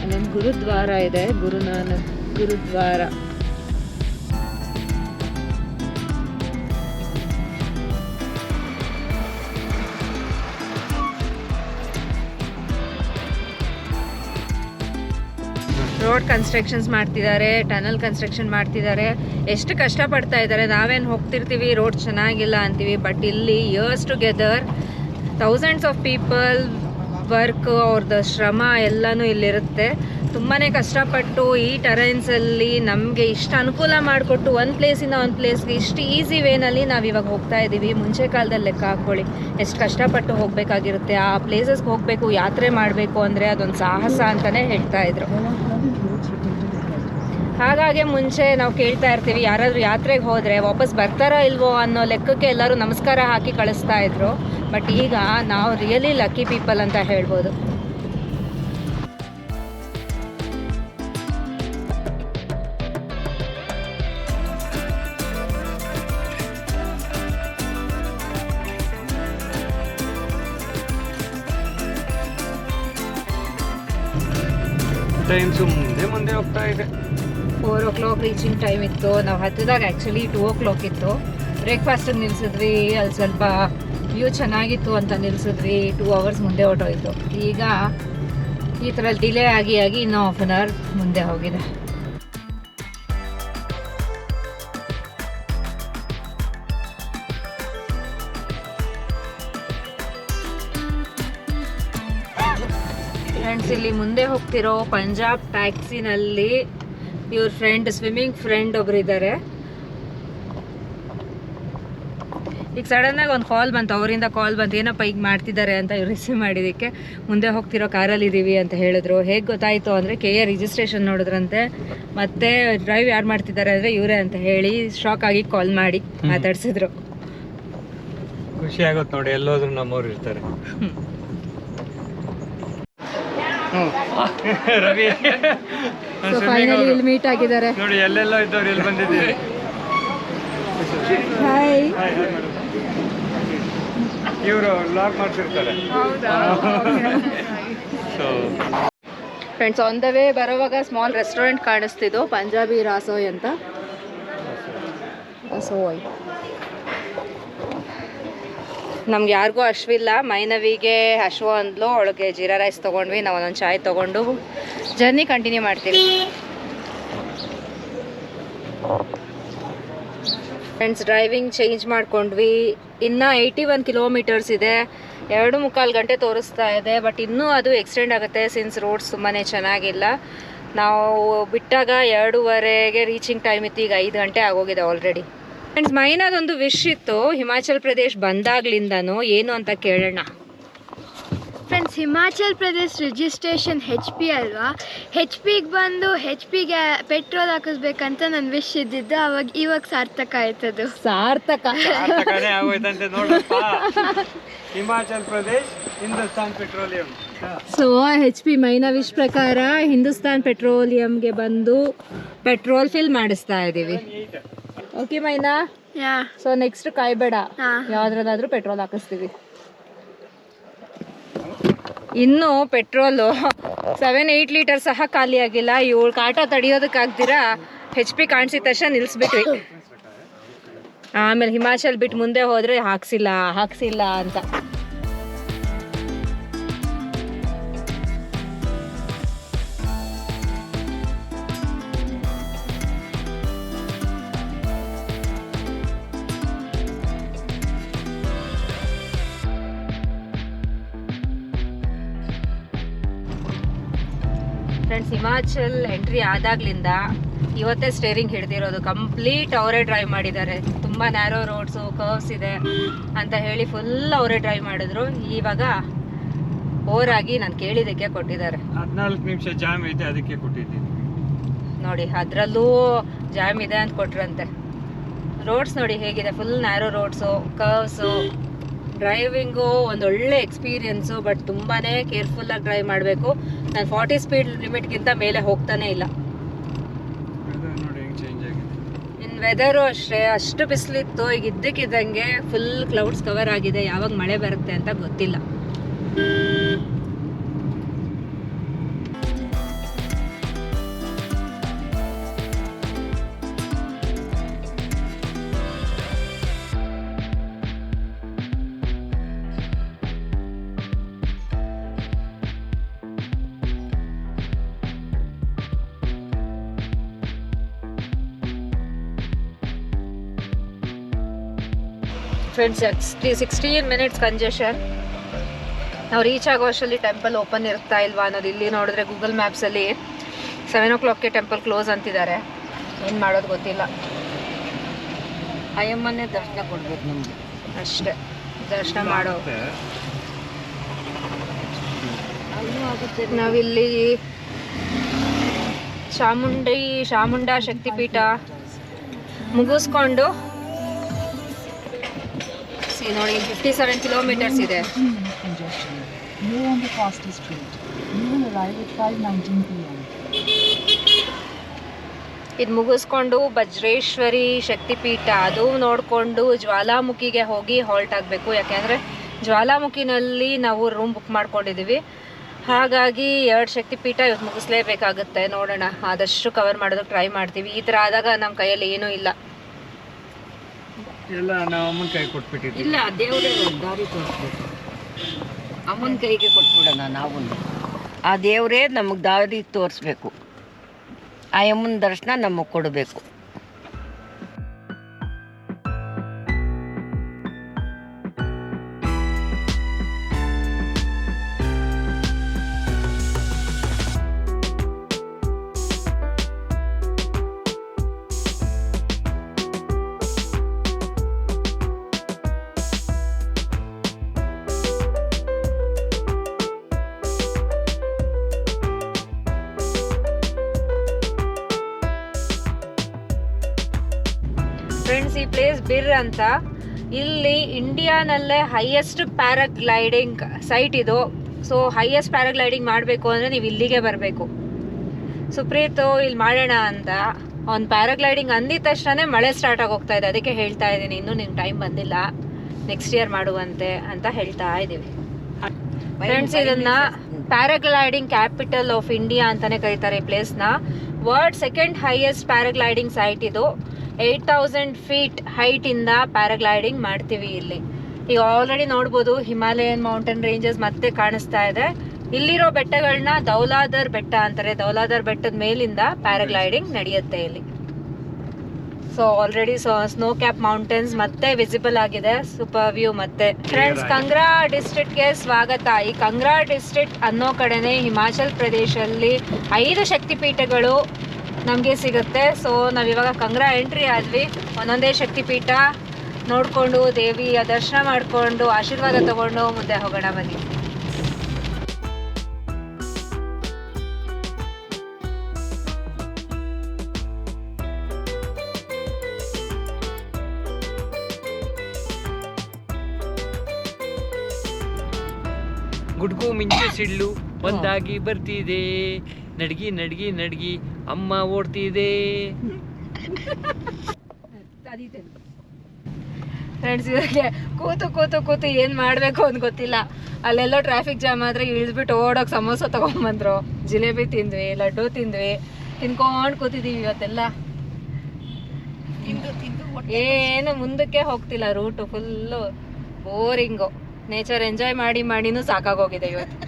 ಅಲ್ಲೊಂದು ಗುರುದ್ವಾರ ಇದೆ, ಗುರುನಾನಕ್ ಗುರುದ್ವಾರ. ರೋಡ್ ಕನ್ಸ್ಟ್ರಕ್ಷನ್ಸ್ ಮಾಡ್ತಿದ್ದಾರೆ, ಟನಲ್ ಕನ್ಸ್ಟ್ರಕ್ಷನ್ ಮಾಡ್ತಿದ್ದಾರೆ. ಎಷ್ಟು ಕಷ್ಟಪಡ್ತಾ ಇದ್ದಾರೆ. ನಾವೇನು ಹೋಗ್ತಿರ್ತೀವಿ, ರೋಡ್ ಚೆನ್ನಾಗಿಲ್ಲ ಅಂತೀವಿ, ಬಟ್ ಇಲ್ಲಿ years together thousands of people work, ಅವ್ರದ್ದು ಶ್ರಮ ಎಲ್ಲನೂ ಇಲ್ಲಿರುತ್ತೆ. ತುಂಬಾ ಕಷ್ಟಪಟ್ಟು ಈ ಟೆರೈನ್ಸಲ್ಲಿ ನಮಗೆ ಇಷ್ಟು ಅನುಕೂಲ ಮಾಡಿಕೊಟ್ಟು ಒಂದು ಪ್ಲೇಸಿಂದ ಒಂದು ಪ್ಲೇಸ್ಗೆ ಇಷ್ಟು ಈಸಿ ವೇನಲ್ಲಿ ನಾವು ಇವಾಗ ಹೋಗ್ತಾ ಇದ್ದೀವಿ. ಮುಂಚೆ ಕಾಲದಲ್ಲಿ ಲೆಕ್ಕ ಹಾಕ್ಕೊಳ್ಳಿ ಎಷ್ಟು ಕಷ್ಟಪಟ್ಟು ಹೋಗಬೇಕಾಗಿರುತ್ತೆ. ಆ ಪ್ಲೇಸಸ್ಗೆ ಹೋಗಬೇಕು, ಯಾತ್ರೆ ಮಾಡಬೇಕು ಅಂದರೆ ಅದೊಂದು ಸಾಹಸ ಅಂತಲೇ ಹೇಳ್ತಾ ಇದ್ರು. ಹಾಗಾಗಿ ಮುಂಚೆ ನಾವು ಕೇಳ್ತಾ ಇರ್ತೀವಿ, ಯಾರಾದರೂ ಯಾತ್ರೆಗೆ ಹೋದರೆ ವಾಪಸ್ ಬರ್ತಾರೋ ಇಲ್ವೋ ಅನ್ನೋ ಲೆಕ್ಕಕ್ಕೆ ಎಲ್ಲರೂ ನಮಸ್ಕಾರ ಹಾಕಿ ಕಳಿಸ್ತಾ ಇದ್ರು. ಬಟ್ ಈಗ ನಾವು ರಿಯಲಿ ಲಕ್ಕಿ ಪೀಪಲ್ ಅಂತ ಹೇಳ್ಬೋದು. ಟೈಮ್ಸು ಮುಂದೆ ಮುಂದೆ ಹೋಗ್ತಾ ಇದೆ. 4 o'clock ರೀಚಿಂಗ್ ಟೈಮ್ ಇತ್ತು. ನಾವು ಹತ್ತಿದಾಗ ಆ್ಯಕ್ಚುಲಿ 2 o'clock ಇತ್ತು. ಬ್ರೇಕ್ಫಾಸ್ಟಿಗೆ ನಿಲ್ಲಿಸಿದ್ವಿ, ಅಲ್ಲಿ ಸ್ವಲ್ಪ ವ್ಯೂ ಚೆನ್ನಾಗಿತ್ತು ಅಂತ ನಿಲ್ಲಿಸಿದ್ವಿ. 2 hours ಮುಂದೆ ಹೊರಟೋಯ್ತು. ಈಗ ಈ ಥರ ಡಿಲೇ ಆಗಿ ಇನ್ನೂ 1/2 hour ಮುಂದೆ ಹೋಗಿದೆ. ಫ್ರೆಂಡ್ಸ್, ಇಲ್ಲಿ ಮುಂದೆ ಹೋಗ್ತಿರೋ ಪಂಜಾಬ್ ಟ್ಯಾಕ್ಸಿನಲ್ಲಿ ಇವ್ರ ಫ್ರೆಂಡ್, ಸ್ವಿಮ್ಮಿಂಗ್ ಫ್ರೆಂಡ್ ಒಬ್ರು ಇದ್ದಾರೆ. ಈಗ ಸಡನ್ನಾಗಿ ಒಂದು ಕಾಲ್ ಬಂತು, ಅವರಿಂದ ಕಾಲ್ ಬಂತು, ಏನಪ್ಪ ಈಗ ಮಾಡ್ತಿದ್ದಾರೆ ಅಂತ ಇವ್ರು ರಿಸೀವ್ ಮಾಡಿದ್ದಕ್ಕೆ ಮುಂದೆ ಹೋಗ್ತಿರೋ ಕಾರಲ್ಲಿ ಇದ್ದೀವಿ ಅಂತ ಹೇಳಿದ್ರು. ಹೇಗೆ ಗೊತ್ತಾಯಿತು ಅಂದರೆ KA ರಿಜಿಸ್ಟ್ರೇಷನ್ ನೋಡಿದ್ರಂತೆ, ಮತ್ತೆ ಡ್ರೈವ್ ಯಾರು ಮಾಡ್ತಿದ್ದಾರೆ ಅಂದರೆ ಇವರೇ ಅಂತ ಹೇಳಿ ಶಾಕ್ ಆಗಿ ಕಾಲ್ ಮಾಡಿ ಮಾತಾಡ್ಸಿದ್ರು. ಖುಷಿ ಆಗುತ್ತೆ ನೋಡಿ, ಎಲ್ಲೋದ್ರು ನಮ್ಮವ್ರು ಇರ್ತಾರೆ. ರವಿ ಫೈನಲಿ ಇಲ್ಲಿ ಮೀಟ್ ಆಗಿದ್ದಾರೆ. ನೋಡಿ, ಎಲ್ಲೆಲ್ಲೋ ಇದ್ದವ್ರು ಇಲ್ಲಿ ಬಂದಿದ್ದೀವಿ. ಹಾಯ್. ಇವರು ವ್ಲಾಗ್ ಮಾಡ್ತಿರ್ತಾರೆ. ಫ್ರೆಂಡ್ಸ್, ಆನ್ ದ ವೇ ಬರೋವಾಗ ಸ್ಮಾಲ್ ರೆಸ್ಟೋರೆಂಟ್ ಕಾಣಿಸ್ತಿದ್ದು, ಪಂಜಾಬಿ ರಾಸೋಯ್ ಅಂತ. ರಾಸೋಯ್ ನಮ್ಗೆ ಯಾರಿಗೂ ಹಶ್ವಿಲ್ಲ. ಮೈನವಿಗೆ ಹಶ್ವ ಅಂದ್ಲು, ಅವಳಿಗೆ ಜೀರಾ ರೈಸ್ ತೊಗೊಂಡ್ವಿ. ನಾವು ಒಂದೊಂದು ಚಾಯ್ ತೊಗೊಂಡು ಜರ್ನಿ ಕಂಟಿನ್ಯೂ ಮಾಡ್ತೀವಿ. ಫ್ರೆಂಡ್ಸ್, ಡ್ರೈವಿಂಗ್ ಚೇಂಜ್ ಮಾಡ್ಕೊಂಡ್ವಿ. ಇನ್ನೂ 81 kilometers ಇದೆ. 2.25 ಗಂಟೆ ತೋರಿಸ್ತಾ ಇದೆ. ಬಟ್ ಇನ್ನೂ ಅದು ಎಕ್ಸ್ಟೆಂಡ್ ಆಗುತ್ತೆ ಸಿನ್ಸ್ ರೋಡ್ಸ್ ತುಂಬಾ ಚೆನ್ನಾಗಿಲ್ಲ. ನಾವು ಬಿಟ್ಟಾಗ 2:15ಗೆ ರೀಚಿಂಗ್ ಟೈಮ್ ಇತ್ತು, ಈಗ 5 ಗಂಟೆ ಆಗೋಗಿದೆ ಆಲ್ರೆಡಿ. ಫ್ರೆಂಡ್ಸ್, ಮೈನಾದೊಂದು ವಿಶ್ ಇತ್ತು ಹಿಮಾಚಲ್ ಪ್ರದೇಶ್ ಬಂದಾಗ್ಲಿಂದನೂ, ಏನು ಅಂತ ಕೇಳೋಣ. Friends, Himachal Pradesh registration HP ಅಲ್ವಾ? HPಗೆ ಬಂದು HPಗೆ ಪೆಟ್ರೋಲ್ ಹಾಕಿಸ್ಬೇಕಂತ ನನ್ನ ವಿಶ್ ಇದ್ದಿದ್ದು. ಇವಾಗ ಸಾರ್ಥಕ ಆಯ್ತದು. ಸಾರ್ಥಕನೇ ಆಗೋಯ್ತಂತೆ ನೋಡಪ್ಪ. Himachal Pradesh Hindustan Petroleum. So HP Maina wish ಪ್ರಕಾರ ಹಿಂದೂಸ್ತಾನ್ ಪೆಟ್ರೋಲಿಯಂಗೆ ಬಂದು ಪೆಟ್ರೋಲ್ ಫಿಲ್ ಮಾಡಿಸ್ತಾ ಇದ್ದೀವಿ. ಓಕೆ ಮೈನಾ? ಸೊ ನೆಕ್ಸ್ಟ್ ಕಾಯ್ಬೇಡ, ಯಾವ್ದ್ರಲ್ಲಾದ್ರೂ ಪೆಟ್ರೋಲ್ ಹಾಕಿಸ್ತೀವಿ. ಇನ್ನು ಪೆಟ್ರೋಲು 7-8 ಲೀಟರ್ ಸಹ ಖಾಲಿ ಆಗಿಲ್ಲ. ಇವಳು ಕಾಟ ತಡೆಯೋದಕ್ಕಾಗ್ದಿರಾ HP ಕಾಣಿಸಿದ ತಕ್ಷಣ ನಿಲ್ಲಿಸ್ಬಿಟ್ವಿ. ಆಮೇಲೆ ಹಿಮಾಚಲ್ ಬಿಟ್ಟು ಮುಂದೆ ಹೋದರೆ ಹಾಕ್ಸಿಲ್ಲ ಅಂತ. ಫ್ರೆಂಡ್ಸ್, ಹಿಮಾಚಲ್ ಎಂಟ್ರಿ ಆದಾಗ್ಲಿಂದ ಇವತ್ತೇ ಸ್ಟೇರಿಂಗ್ ಹಿಡ್ದಿರೋದು. ಕಂಪ್ಲೀಟ್ ಅವರೇ ಡ್ರೈವ್ ಮಾಡಿದ್ದಾರೆ. ತುಂಬ ನ್ಯಾರೋ ರೋಡ್ಸು, ಕರ್ವ್ಸ್ ಇದೆ ಅಂತ ಹೇಳಿ ಫುಲ್ ಅವರೇ ಡ್ರೈವ್ ಮಾಡಿದ್ರು. ಇವಾಗ ಓವರಾಗಿ ನಾನು ಕೇಳಿದ್ದಕ್ಕೆ ಕೊಟ್ಟಿದ್ದಾರೆ. 14 ನಿಮಿಷ ಜಾಮ್ ಐತೆ, ಅದಕ್ಕೆ ಕೊಟ್ಟಿದ್ದೀನಿ ನೋಡಿ. ಅದರಲ್ಲೂ ಜಾಮ್ ಇದೆ ಅಂತ ಕೊಟ್ರಂತೆ. ರೋಡ್ಸ್ ನೋಡಿ ಹೇಗಿದೆ, full narrow roads, curves. Driving ಒಂದೊಳ್ಳೆ ಎಕ್ಸ್ಪೀರಿಯನ್ಸು, ಬಟ್ ತುಂಬಾ ಕೇರ್ಫುಲ್ಲಾಗಿ ಡ್ರೈವ್ ಮಾಡಬೇಕು. ನಾನು 40 ಸ್ಪೀಡ್ ಲಿಮಿಟ್ಗಿಂತ ಮೇಲೆ ಹೋಗ್ತಾನೆ ಇಲ್ಲ. ಇನ್ನು ವೆದರು ಅಷ್ಟೇ, ಅಷ್ಟು ಬಿಸಿಲಿತ್ತು. ಈಗ ಇದ್ದಕ್ಕಿದ್ದಂಗೆ ಫುಲ್ ಕ್ಲೌಡ್ಸ್ ಕವರ್ ಆಗಿದೆ. ಯಾವಾಗ ಮಳೆ ಬರುತ್ತೆ ಅಂತ ಗೊತ್ತಿಲ್ಲ. Friends, 16 minutes congestion. ನಾವು ರೀಚ್ ಆಗೋ ಅಷ್ಟರಲ್ಲಿ ಟೆಂಪಲ್ ಓಪನ್ ಇರ್ತಾ ಇಲ್ವಾ ಅನ್ನೋದು. ಇಲ್ಲಿ ನೋಡಿದ್ರೆ ಗೂಗಲ್ ಮ್ಯಾಪ್ಸಲ್ಲಿ 7 o'clockಗೆ ಟೆಂಪಲ್ ಕ್ಲೋಸ್ ಅಂತಿದ್ದಾರೆ. ಏನು ಮಾಡೋದು ಗೊತ್ತಿಲ್ಲ. ಅಯ್ಯಮ್ಮನೇ ದರ್ಶನ ಕೊಡ್ಬೇಕು ನಮಗೆ ಅಷ್ಟೇ. ದರ್ಶನ ಮಾಡೋ ನಾವಿಲ್ಲಿ ಚಾಮುಂಡಾ ಶಕ್ತಿಪೀಠ ಮುಗಿಸ್ಕೊಂಡು ನೋಡಿ 57 kilometers ಇದೆ. ಇದು ಮುಗಿಸ್ಕೊಂಡು ಬಜ್ರೇಶ್ವರಿ ಶಕ್ತಿಪೀಠ ಅದು ನೋಡಿಕೊಂಡು ಜ್ವಾಲಾಮುಖಿಗೆ ಹೋಗಿ ಹಾಲ್ಟ್ ಆಗಬೇಕು. ಯಾಕೆಂದರೆ ಜ್ವಾಲಾಮುಖಿನಲ್ಲಿ ನಾವು ರೂಮ್ ಬುಕ್ ಮಾಡ್ಕೊಂಡಿದ್ದೀವಿ. ಹಾಗಾಗಿ 2 ಶಕ್ತಿಪೀಠ ಇವತ್ತು ಮುಗಿಸ್ಲೇಬೇಕಾಗುತ್ತೆ. ನೋಡೋಣ, ಆದಷ್ಟು ಕವರ್ ಮಾಡೋದಕ್ಕೆ ಟ್ರೈ ಮಾಡ್ತೀವಿ. ಈ ಥರ ಆದಾಗ ನಮ್ಮ ಕೈಯಲ್ಲಿ ಏನೂ ಇಲ್ಲ. ಎಲ್ಲ ನಾವು ಅಮ್ಮನ ಕೈ ಕೊಟ್ಬಿಟ್ಟಿದ್ವಿ. ಇಲ್ಲ, ದೇವರೇ ದಾರಿ ತೋರಿಸ್ಬೇಕು. ಅಮ್ಮನ ಕೈಗೆ ಕೊಟ್ಬಿಡೋಣ ನಾವು. ಆ ದೇವರೇ ನಮಗೆ ದಾರಿ ತೋರಿಸ್ಬೇಕು. ಆ ಅಮ್ಮನ ದರ್ಶನ ನಮಗೆ ಕೊಡಬೇಕು. ಫ್ರೆಂಡ್ಸ್, ಈ ಪ್ಲೇಸ್ ಬಿರ್ ಅಂತ. ಇಲ್ಲಿ ಇಂಡಿಯಾನಲ್ಲೇ ಹೈಯೆಸ್ಟ್ ಪ್ಯಾರಾಗ್ಲೈಡಿಂಗ್ ಸೈಟ್ ಇದು. ಸೊ ಹೈಯೆಸ್ಟ್ ಪ್ಯಾರಾಗ್ಲೈಡಿಂಗ್ ಮಾಡಬೇಕು ಅಂದರೆ ನೀವು ಇಲ್ಲಿಗೆ ಬರಬೇಕು. ಸುಪ್ರೀತು ಇಲ್ಲಿ ಮಾಡೋಣ ಅಂತ ಅವ್ನು ಪ್ಯಾರಾಗ್ಲೈಡಿಂಗ್ ಅಂದಿದ ತಕ್ಷಣ ಮಳೆ ಸ್ಟಾರ್ಟ್ ಆಗೋಗ್ತಾ ಇದೆ. ಅದಕ್ಕೆ ಹೇಳ್ತಾ ಇದ್ದೀನಿ, ಇನ್ನೂ ನಿಮ್ಗೆ ಟೈಮ್ ಬಂದಿಲ್ಲ, ನೆಕ್ಸ್ಟ್ ಇಯರ್ ಮಾಡುವಂತೆ ಅಂತ ಹೇಳ್ತಾ ಇದ್ದೀವಿ. ಫ್ರೆಂಡ್ಸ್, ಇದನ್ನ ಪ್ಯಾರಾಗ್ಲೈಡಿಂಗ್ ಕ್ಯಾಪಿಟಲ್ ಆಫ್ ಇಂಡಿಯಾ ಅಂತಾನೆ ಕರೀತಾರೆ ಈ ಪ್ಲೇಸ್ನ. World second highest paragliding site ಇದು. 8000 ಫೀಟ್ ಹೈಟಿಂದ ಪ್ಯಾರಾಗ್ಲೈಡಿಂಗ್ ಮಾಡ್ತೀವಿ ಇಲ್ಲಿ. ಈಗ ಆಲ್ರೆಡಿ ನೋಡ್ಬೋದು ಹಿಮಾಲಯನ್ ಮೌಂಟೇನ್ ರೇಂಜಸ್ ಮತ್ತೆ ಕಾಣಿಸ್ತಾ ಇದೆ. ಇಲ್ಲಿರೋ ಬೆಟ್ಟಗಳನ್ನ ದೌಲಾಧರ್ ಬೆಟ್ಟ ಅಂತಾರೆ. ದೌಲಾಧರ್ ಬೆಟ್ಟದ ಮೇಲಿಂದ ಪ್ಯಾರಾಗ್ಲೈಡಿಂಗ್ ನಡೆಯುತ್ತೆ ಇಲ್ಲಿ. So already snow cap mountains ಮತ್ತೆ ವಿಸಿಬಲ್ ಆಗಿದೆ, ಸೂಪರ್ ವ್ಯೂ. ಮತ್ತೆ ಫ್ರೆಂಡ್ಸ್, ಕಂಗ್ರಾ ಡಿಸ್ಟ್ರಿಕ್ಟ್ಗೆ ಸ್ವಾಗತ. ಈ ಕಂಗ್ರಾ ಡಿಸ್ಟ್ರಿಕ್ಟ್ ಅನ್ನೋ ಕಡೆನೆ ಹಿಮಾಚಲ್ ಪ್ರದೇಶಲ್ಲಿ 5 ಶಕ್ತಿಪೀಠಗಳು ನಮಗೆ ಸಿಗುತ್ತೆ. ಸೊ ನಾವಿವಾಗ ಕಂಗ್ರಾ ಎಂಟ್ರಿ ಆದ್ವಿ. ಒಂದೊಂದೇ ಶಕ್ತಿಪೀಠ ನೋಡಿಕೊಂಡು ದೇವಿಯ ದರ್ಶನ ಮಾಡಿಕೊಂಡು ಆಶೀರ್ವಾದ ತಗೊಂಡು ಮುಂದೆ ಹೋಗೋಣ ಬನ್ನಿ. ಗುಡ್ಗು ಮಿಂಚು ಸಿಡ್ಲು ಒಂದಾಗಿ ಬರ್ತಿದೆ, ನಡ್ಗಿ ನಡ್ಗಿ ನಡ್ಗಿ ಅಮ್ಮ ಓಡ್ತಿದೆ. ಫ್ರೆಂಡ್ಸ್, ಇವಾಗೆ ಕೂತು ಕೂತು ಕೂತು ಏನು ಮಾಡಬೇಕು ಅಂತ ಗೊತ್ತಿಲ್ಲ. ಅಲ್ಲೆಲ್ಲೋ ಟ್ರಾಫಿಕ್ ಜಾಮ್ ಆದರೆ ಇಳಿದ್ಬಿಟ್ಟು ಓಡೋಕೆ ಸಮೋಸ ತೊಗೊಂಬಂದ್ರು, ಜಿಲೇಬಿ ತಿಂದ್ವಿ, ಲಡ್ಡು ತಿಂದ್ವಿ, ತಿನ್ಕೊಂಡು ಕೂತಿದ್ದೀವಿ ಇವತ್ತೆಲ್ಲ. ಏನು ಮುಂದಕ್ಕೆ ಹೋಗ್ತಿಲ್ಲ, route full boring. Nature enjoy ಮಾಡಿ ಮಾಡಿನೂ ಸಾಕಾಗೋಗಿದೆ ಇವತ್ತು.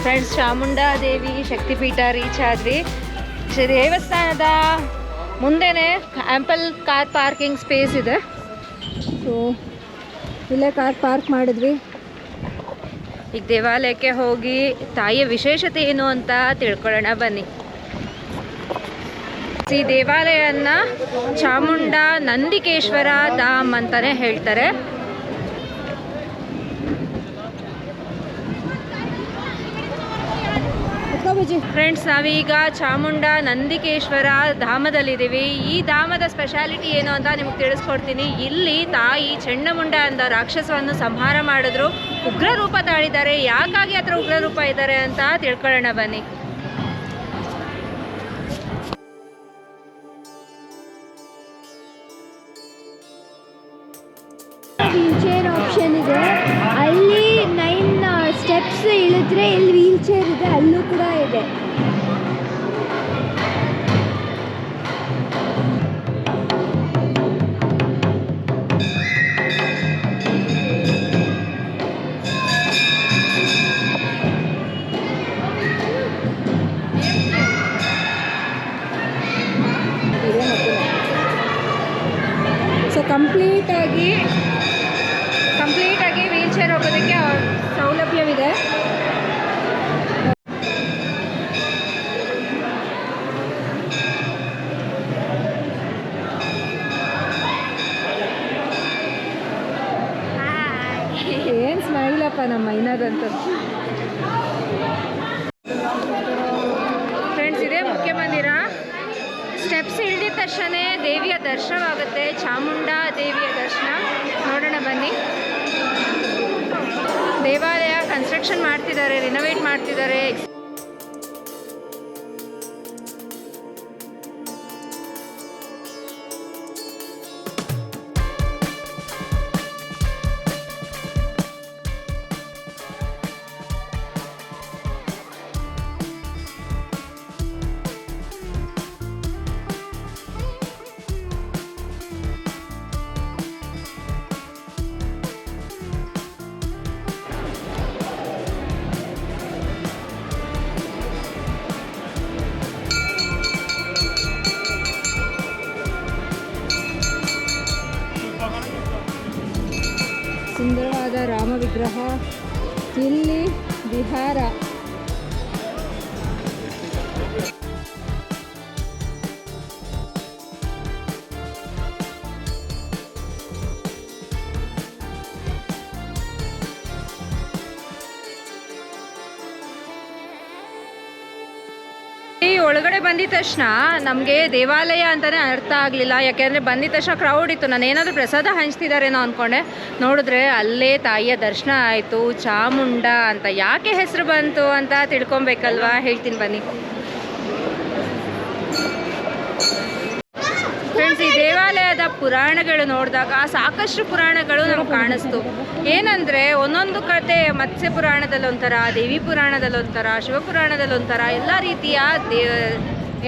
ಫ್ರೆಂಡ್ಸ್, ಚಾಮುಂಡಾ ದೇವಿ ಶಕ್ತಿಪೀಠ ರೀಚ್ ಆದ್ವಿ. ದೇವಸ್ಥಾನದ ಮುಂದೆನೇ ಆ್ಯಂಪಲ್ ಕಾರ್ ಪಾರ್ಕಿಂಗ್ ಸ್ಪೇಸ್ ಇದೆ. ಸೊ ಇಲ್ಲೇ ಕಾರ್ ಪಾರ್ಕ್ ಮಾಡಿದ್ವಿ. ಈಗ ದೇವಾಲಯಕ್ಕೆ ಹೋಗಿ ತಾಯಿಯ ವಿಶೇಷತೆ ಏನು ಅಂತ ತಿಳ್ಕೊಳ್ಳೋಣ ಬನ್ನಿ. ಈ ದೇವಾಲಯನ ಚಾಮುಂಡಾ ನಂದಿಕೇಶ್ವರ ಧಾಮ್ ಅಂತಾನೆ ಹೇಳ್ತಾರೆ. ಫ್ರೆಂಡ್ಸ್, ನಾವೀಗ ಚಾಮುಂಡಾ ನಂದಿಕೇಶ್ವರ ಧಾಮದಲ್ಲಿದ್ದೀವಿ. ಈ ಧಾಮದ ಸ್ಪೆಷಾಲಿಟಿ ಏನು ಅಂತ ನಿಮಗೆ ತಿಳಿಸ್ಕೊಡ್ತೀನಿ. ಇಲ್ಲಿ ತಾಯಿ ಚೆನ್ನಮುಂಡ ಅಂತ ರಾಕ್ಷಸವನ್ನು ಸಂಹಾರ ಮಾಡಿದ್ರು, ಉಗ್ರ ರೂಪ ತಾಳಿದ್ದಾರೆ. ಯಾಕಾಗಿ ಆ ಥರ ಉಗ್ರ ರೂಪ ಇದ್ದಾರೆ ಅಂತ ತಿಳ್ಕೊಳ್ಳೋಣ ಬನ್ನಿ. ವೀಲ್ ಚೇರ್ ಆಪ್ಷನ್ ಇದೆ. ಅಲ್ಲಿ 9 ಸ್ಟೆಪ್ಸ್ ಇಳಿದ್ರೆ ಇಲ್ಲಿ ವೀಲ್ ಚೇರ್ ಇದೆ, ಅಲ್ಲೂ ಕೂಡ ಇದೆ. ಖುಷಿಯಪ್ಪ ನಮ್ಮ ಮೈನಾಗಂತೂ. ಫ್ರೆಂಡ್ಸ್, ಇದೇ ಮುಖ್ಯ ಮಂದಿರ. ಸ್ಟೆಪ್ಸ್ ಇಳಿದ ತಕ್ಷಣ ದೇವಿಯ ದರ್ಶನವಾಗುತ್ತೆ, ಚಾಮುಂಡಾ ದೇವಿಯ ದರ್ಶನ. ನೋಡೋಣ ಬನ್ನಿ. ದೇವಾಲಯ ಕನ್ಸ್ಟ್ರಕ್ಷನ್ ಮಾಡ್ತಿದ್ದಾರೆ, ರಿನೋವೇಟ್ ಮಾಡ್ತಿದ್ದಾರೆ. ಸುಂದರವಾದ ರಾಮ ವಿಗ್ರಹ, ಇಲ್ಲಿ ವಿಹಾರ. ಒಳಗಡೆ ಬಂದಿದ ತಕ್ಷಣ ನಮಗೆ ದೇವಾಲಯ ಅಂತಲೇ ಅರ್ಥ ಆಗಲಿಲ್ಲ, ಯಾಕೆಂದರೆ ಬಂದಿದ ತಕ್ಷಣ ಕ್ರೌಡ್ ಇತ್ತು. ನಾನು ಏನಾದರೂ ಪ್ರಸಾದ ಹಂಚ್ತಿದ್ದಾರೇನೋ ಅಂದ್ಕೊಂಡೆ. ನೋಡಿದ್ರೆ ಅಲ್ಲೇ ತಾಯಿಯ ದರ್ಶನ ಆಯಿತು. ಚಾಮುಂಡಾ ಅಂತ ಯಾಕೆ ಹೆಸರು ಬಂತು ಅಂತ ತಿಳ್ಕೊಬೇಕಲ್ವಾ? ಹೇಳ್ತೀನಿ ಬನ್ನಿ. ಫ್ರೆಂಡ್ಸ್, ಈ ದೇವಾಲಯದ ಪುರಾಣಗಳು ನೋಡಿದಾಗ ಸಾಕಷ್ಟು ಪುರಾಣಗಳು ನಮ್ಗೆ ಕಾಣಿಸ್ತು. ಏನಂದರೆ ಒಂದೊಂದು ಕತೆ ಮತ್ಸ್ಯ ಪುರಾಣದಲ್ಲೊಂಥರ, ದೇವಿ ಪುರಾಣದಲ್ಲೊಂಥರ, ಶಿವಪುರಾಣದಲ್ಲೊಂಥರ ಎಲ್ಲ ರೀತಿಯ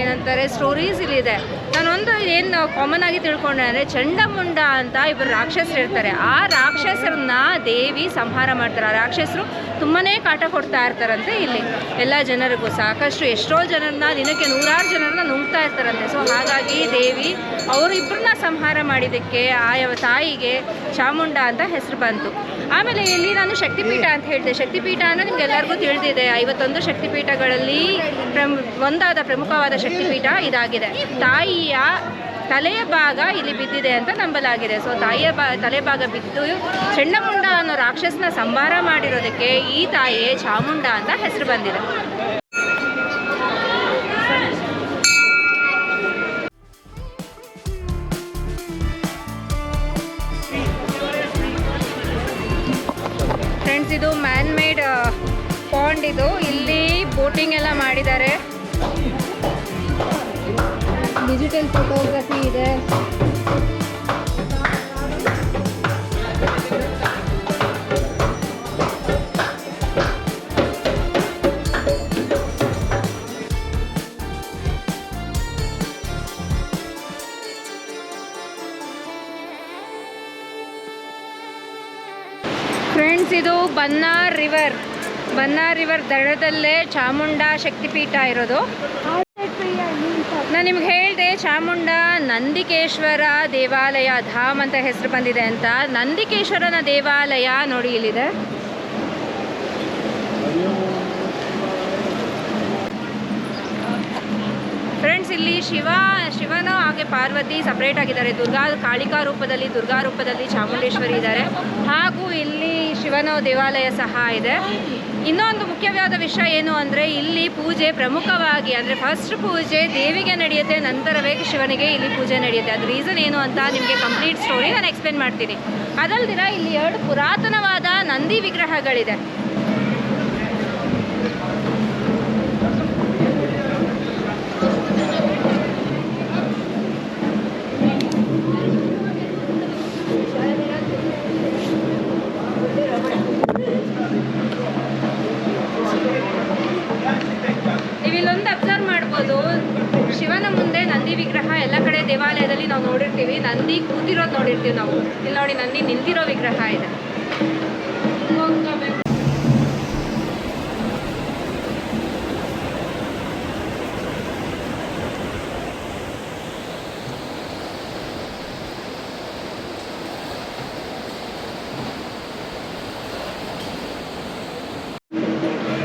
ಏನಂತಾರೆ ಸ್ಟೋರೀಸ್ ಇಲ್ಲಿದೆ. ನಾನೊಂದು ಏನು ಕಾಮನ್ ಆಗಿ ತಿಳ್ಕೊಂಡೆ ಅಂದರೆ ಚಂಡಮುಂಡ ಅಂತ ಇಬ್ಬರು ರಾಕ್ಷಸರು ಇರ್ತಾರೆ. ಆ ರಾಕ್ಷಸರನ್ನ ದೇವಿ ಸಂಹಾರ ಮಾಡ್ತಾರೆ. ಆ ರಾಕ್ಷಸರು ತುಂಬಾ ಕಾಟ ಕೊಡ್ತಾ ಇರ್ತಾರಂತೆ ಇಲ್ಲಿ ಎಲ್ಲ ಜನರಿಗೂ. ಸಾಕಷ್ಟು ಎಷ್ಟೋ ಜನರನ್ನ ದಿನಕ್ಕೆ 100 ಜನರನ್ನ ನುಂಗ್ತಾ ಇರ್ತಾರಂತೆ. ಸೊ ಹಾಗಾಗಿ ದೇವಿ ಅವರಿಬ್ಬರನ್ನ ಸಂಹಾರ ಮಾಡಿದ್ದಕ್ಕೆ ಆಯವ ತಾಯಿಗೆ ಚಾಮುಂಡ ಅಂತ ಹೆಸರು ಬಂತು. ಆಮೇಲೆ ಇಲ್ಲಿ ನಾನು ಶಕ್ತಿಪೀಠ ಅಂತ ಹೇಳಿದೆ. ಶಕ್ತಿಪೀಠ ಅಂದರೆ ನಿಮ್ಗೆ ಎಲ್ಲರಿಗೂ ತಿಳಿದಿದೆ. 51 ಶಕ್ತಿಪೀಠಗಳಲ್ಲಿ ಒಂದಾದ ಪ್ರಮುಖವಾದ ಶಕ್ತಿಪೀಠ ಇದಾಗಿದೆ. ತಾಯಿಯ ತಲೆಯ ಭಾಗ ಇಲ್ಲಿ ಬಿದ್ದಿದೆ ಅಂತ ನಂಬಲಾಗಿದೆ. ಸೊ ತಾಯಿಯ ತಲೆ ಭಾಗ ಬಿದ್ದು ಚಂಡಮುಂಡ ಅನ್ನೋ ರಾಕ್ಷಸನ ಸಂಹಾರ ಮಾಡಿರೋದಕ್ಕೆ ಈ ತಾಯಿಯೇ ಚಾಮುಂಡ ಅಂತ ಹೆಸರು ಬಂದಿದೆ. ಫ್ರೆಂಡ್ಸ್, ಇದು ಮ್ಯಾನ್ ಮೇಡ್ ಪಾಂಡ್. ಇದು ಇಲ್ಲಿ ಬೋಟಿಂಗ್ ಎಲ್ಲ ಮಾಡಿದ್ದಾರೆ. ಡಿಜಿಟಲ್ ಫೋಟೋಗ್ರಫಿ ಇದೆ. ಫ್ರೆಂಡ್ಸ್, ಇದು ಬನ್ನಾರ್ ರಿವರ್ ದಡದಲ್ಲೇ ಚಾಮುಂಡಾ ಶಕ್ತಿಪೀಠ ಇರೋದು. ನಾನು ನಿಮ್ಗೆ ಹೇಳಿದೆ ಚಾಮುಂಡಾ ನಂದಿಕೇಶ್ವರ ದೇವಾಲಯ ಧಾಮ್ ಅಂತ ಹೆಸರು ಬಂದಿದೆ ಅಂತ. ನಂದಿಕೇಶ್ವರನ ದೇವಾಲಯ ನೋಡಿ ಇಲ್ಲಿದೆ. ಫ್ರೆಂಡ್ಸ್, ಇಲ್ಲಿ ಶಿವನ ಹಾಗೆ ಪಾರ್ವತಿ ಸಪ್ರೇಟ್ ಆಗಿದ್ದಾರೆ. ಕಾಳಿಕಾ ರೂಪದಲ್ಲಿ, ದುರ್ಗಾ ರೂಪದಲ್ಲಿ ಚಾಮುಂಡೇಶ್ವರಿ ಇದ್ದಾರೆ. ಹಾಗೂ ಇಲ್ಲಿ ಶಿವನ ದೇವಾಲಯ ಸಹ ಇದೆ. ಇನ್ನೊಂದು ಮುಖ್ಯವಾದ ವಿಷಯ ಏನು ಅಂದರೆ ಇಲ್ಲಿ ಪೂಜೆ ಪ್ರಮುಖವಾಗಿ ಅಂದರೆ ಫಸ್ಟ್ ಪೂಜೆ ದೇವಿಗೆ ನಡೆಯುತ್ತೆ, ನಂತರವೇ ಶಿವನಿಗೆ ಇಲ್ಲಿ ಪೂಜೆ ನಡೆಯುತ್ತೆ. ಅದು ರೀಸನ್ ಏನು ಅಂತ ನಿಮಗೆ ಕಂಪ್ಲೀಟ್ ಸ್ಟೋರಿ ನಾನು ಎಕ್ಸ್ಪ್ಲೇನ್ ಮಾಡ್ತೀನಿ. ಅದಲ್ದಿರ ಇಲ್ಲಿ 2 ಪುರಾತನವಾದ ನಂದಿ ವಿಗ್ರಹಗಳಿದೆ. ನೀವಿಲ್ಲೊಂದು ಅಬ್ಸರ್ವ್ ಮಾಡ್ಬೋದು, ಶಿವನ ಮುಂದೆ ನಂದಿ ವಿಗ್ರಹ ಎಲ್ಲ ಕಡೆ ದೇವಾಲಯದಲ್ಲಿ ನಾವು ನೋಡಿರ್ತೀವಿ. ನಂದಿ ಕೂತಿರೋದು ನೋಡಿರ್ತೀವಿ ನಾವು. ಇಲ್ಲಿ ನೋಡಿ ನಂದಿ ನಿಂತಿರೋ ವಿಗ್ರಹ ಇದೆ.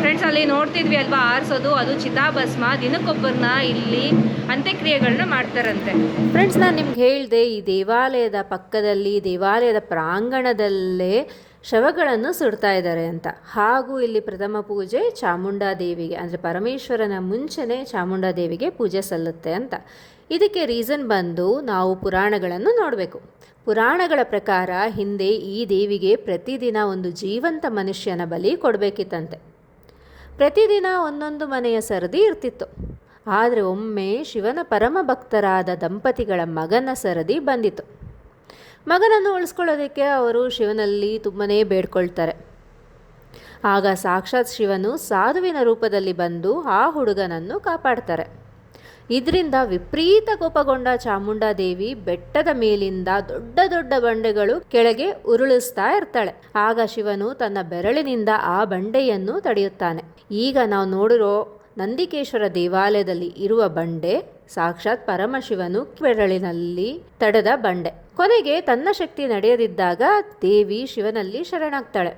ಫ್ರೆಂಡ್ಸ್, ಅಲ್ಲಿ ನೋಡ್ತಿದ್ವಿ ಅಲ್ವಾ ಆರಿಸೋದು, ಅದು ಚಿತಾಭಸ್ಮ. ದಿನಕ್ಕೊಬ್ಬರನ್ನ ಇಲ್ಲಿ ಅಂತ್ಯಕ್ರಿಯೆಗಳನ್ನ ಮಾಡ್ತಾರಂತೆ. ಫ್ರೆಂಡ್ಸ್, ನಾನು ನಿಮ್ಗೆ ಹೇಳಿದೆ ಈ ದೇವಾಲಯದ ಪಕ್ಕದಲ್ಲಿ, ದೇವಾಲಯದ ಪ್ರಾಂಗಣದಲ್ಲೇ ಶವಗಳನ್ನು ಸುಡ್ತಾ ಇದ್ದಾರೆ ಅಂತ. ಹಾಗೂ ಇಲ್ಲಿ ಪ್ರಥಮ ಪೂಜೆ ಚಾಮುಂಡಾದೇವಿಗೆ, ಅಂದರೆ ಪರಮೇಶ್ವರನ ಮುಂಚೆನೇ ಚಾಮುಂಡಾದೇವಿಗೆ ಪೂಜೆ ಸಲ್ಲುತ್ತೆ ಅಂತ. ಇದಕ್ಕೆ ರೀಸನ್ ಬಂದು ನಾವು ಪುರಾಣಗಳನ್ನು ನೋಡಬೇಕು. ಪುರಾಣಗಳ ಪ್ರಕಾರ ಹಿಂದೆ ಈ ದೇವಿಗೆ ಪ್ರತಿದಿನ ಒಂದು ಜೀವಂತ ಮನುಷ್ಯನ ಬಲಿ ಕೊಡಬೇಕಿತ್ತಂತೆ. ಪ್ರತಿದಿನ ಒಂದೊಂದು ಮನೆಯ ಸರದಿ ಇರ್ತಿತ್ತು. ಆದರೆ ಒಮ್ಮೆ ಶಿವನ ಪರಮ ಭಕ್ತರಾದ ದಂಪತಿಗಳ ಮಗನ ಸರದಿ ಬಂದಿತು. ಮಗನನ್ನು ಉಳಿಸ್ಕೊಳ್ಳೋದಕ್ಕೆ ಅವರು ಶಿವನಲ್ಲಿ ತುಂಬಾ ಬೇಡ್ಕೊಳ್ತಾರೆ. ಆಗ ಸಾಕ್ಷಾತ್ ಶಿವನು ಸಾಧುವಿನ ರೂಪದಲ್ಲಿ ಬಂದು ಆ ಹುಡುಗನನ್ನು ಕಾಪಾಡ್ತಾರೆ. ಇದರಿಂದ ವಿಪರೀತ ಕೋಪಗೊಂಡ ಚಾಮುಂಡಾದೇವಿ ಬೆಟ್ಟದ ಮೇಲಿಂದ ದೊಡ್ಡ ದೊಡ್ಡ ಬಂಡೆಗಳು ಕೆಳಗೆ ಉರುಳಿಸ್ತಾ ಇರ್ತಾಳೆ. ಆಗ ಶಿವನು ತನ್ನ ಬೆರಳಿನಿಂದ ಆ ಬಂಡೆಯನ್ನು ತಡೆಯುತ್ತಾನೆ. ಈಗ ನಾವು ನೋಡಿರೋ ನಂದಿಕೇಶ್ವರ ದೇವಾಲಯದಲ್ಲಿ ಇರುವ ಬಂಡೆ ಸಾಕ್ಷಾತ್ ಪರಮಶಿವನು ಬೆರಳಿನಲ್ಲಿ ತಡೆದ ಬಂಡೆ. ಕೊನೆಗೆ ತನ್ನ ಶಕ್ತಿ ನಡೆಯದಿದ್ದಾಗ ದೇವಿ ಶಿವನಲ್ಲಿ ಶರಣಾಗ್ತಾಳೆ.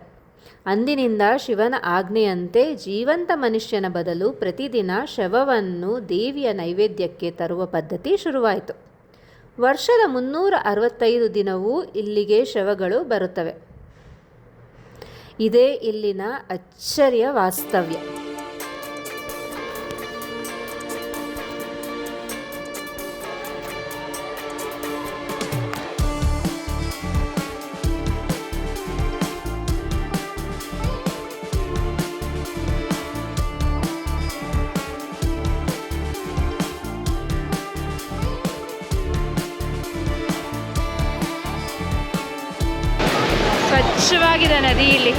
ಅಂದಿನಿಂದ ಶಿವನ ಆಜ್ಞೆಯಂತೆ ಜೀವಂತ ಮನುಷ್ಯನ ಬದಲು ಪ್ರತಿದಿನ ಶವವನ್ನು ದೇವಿಯ ನೈವೇದ್ಯಕ್ಕೆ ತರುವ ಪದ್ಧತಿ ಶುರುವಾಯಿತು. ವರ್ಷದ 365 ದಿನವೂ ಇಲ್ಲಿಗೆ ಶವಗಳು ಬರುತ್ತವೆ. ಇದೇ ಇಲ್ಲಿನ ಅಚ್ಚರಿಯ ವಾಸ್ತವ್ಯ. ಸ್ವಚ್ಛವಾಗಿದೆ ನದಿ. ಇಲ್ಲಿ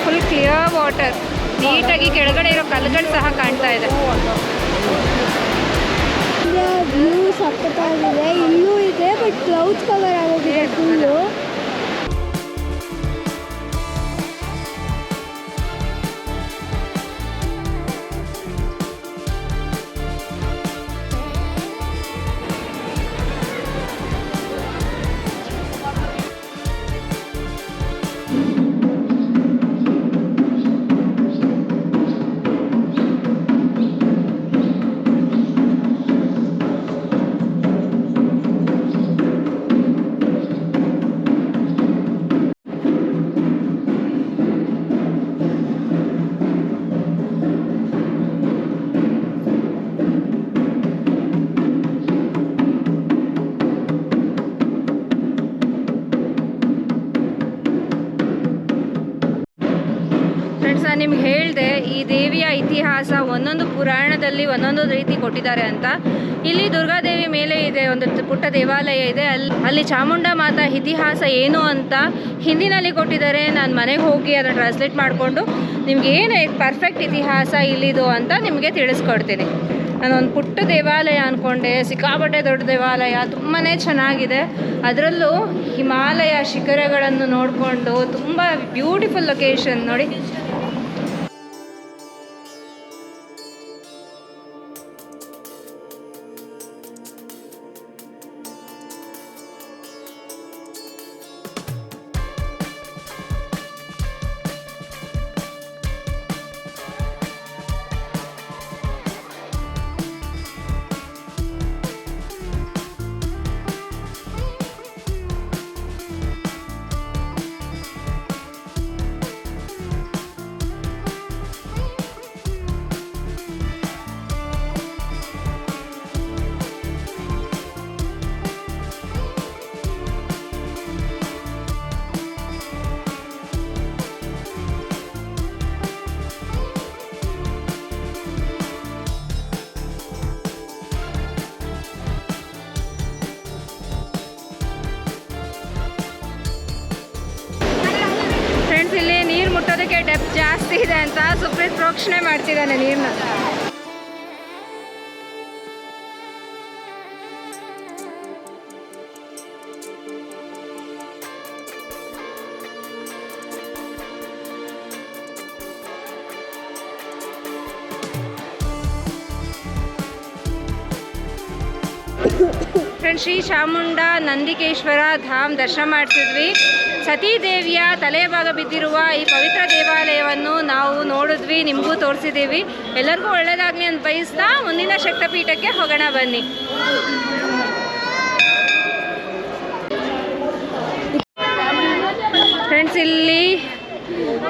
ಫುಲ್ ಕ್ಲಿಯರ್ ವಾಟರ್. ನೀಟಾಗಿ ಕೆಳಗಡೆ ಇರೋ ಕಲ್ಲುಗಳು ಸಹ ಕಾಣ್ತಾ ಇದೆ. ವ್ಯೂ ಸಖತ್ತಾಗಿದೆ. ಇಲ್ಲೂ ಇದೆ, ಬಟ್ ಕ್ಲೌಡ್ಸ್ ಕವರ್ ಆಗೋಗಿದೆ ಫುಲ್ಲು. ನಾನು ನಿಮ್ಗೆ ಹೇಳಿದೆ ಈ ದೇವಿಯ ಇತಿಹಾಸ ಒಂದೊಂದು ಪುರಾಣದಲ್ಲಿ ಒಂದೊಂದು ರೀತಿ ಕೊಟ್ಟಿದ್ದಾರೆ ಅಂತ. ಇಲ್ಲಿ ದುರ್ಗಾದೇವಿ ಮೇಲೆ ಇದೆ ಒಂದು ಪುಟ್ಟ ದೇವಾಲಯ ಇದೆ. ಅಲ್ಲಿ ಚಾಮುಂಡ ಮಾತಾ ಇತಿಹಾಸ ಏನು ಅಂತ ಹಿಂದಿನಲ್ಲಿ ಕೊಟ್ಟಿದ್ದಾರೆ. ನಾನು ಮನೆಗೆ ಹೋಗಿ ಅದನ್ನು ಟ್ರಾನ್ಸ್ಲೇಟ್ ಮಾಡಿಕೊಂಡು ನಿಮ್ಗೆ ಏನು ಪರ್ಫೆಕ್ಟ್ ಇತಿಹಾಸ ಇಲ್ಲಿದು ಅಂತ ನಿಮಗೆ ತಿಳಿಸ್ಕೊಡ್ತೀನಿ. ನಾನೊಂದು ಪುಟ್ಟ ದೇವಾಲಯ ಅಂದ್ಕೊಂಡೆ, ಸಿಕ್ಕಾಪಟ್ಟೆ ದೊಡ್ಡ ದೇವಾಲಯ, ತುಂಬಾ ಚೆನ್ನಾಗಿದೆ. ಅದರಲ್ಲೂ ಹಿಮಾಲಯ ಶಿಖರಗಳನ್ನು ನೋಡಿಕೊಂಡು ತುಂಬ ಬ್ಯೂಟಿಫುಲ್ ಲೊಕೇಶನ್ ನೋಡಿ. ಇಲ್ಲಿ ನೀರು ಮುಟ್ಟೋದಕ್ಕೆ ಡೆಪ್ತ್ ಜಾಸ್ತಿ ಇದೆ ಅಂತ ಸುಪ್ರೀತ್ ಪ್ರೋಕ್ಷಣೆ ಮಾಡ್ತಿದ್ದಾನೆ ನೀರನ್ನ. ಫ್ರೆಂಡ್ಸ್, ಶ್ರೀ ಚಾಮುಂಡ ನಂದಿಕೇಶ್ವರ ಧಾಮ್ ದರ್ಶನ ಮಾಡ್ತಿದ್ವಿ. ಸತೀದೇವಿಯ ತಲೆಭಾಗ ಬಿದ್ದಿರುವ ಈ ಪವಿತ್ರ ದೇವಾಲಯವನ್ನು ನಾವು ನೋಡಿದ್ವಿ, ನಿಮಗೂ ತೋರಿಸಿದ್ದೀವಿ. ಎಲ್ಲರಿಗೂ ಒಳ್ಳೆಯದಾಗಲಿ ಅಂತ ಬಯಸ್ತಾ ಮುಂದಿನ ಶಕ್ತಿಪೀಠಕ್ಕೆ ಹೋಗೋಣ ಬನ್ನಿ. ಫ್ರೆಂಡ್ಸ್, ಇಲ್ಲಿ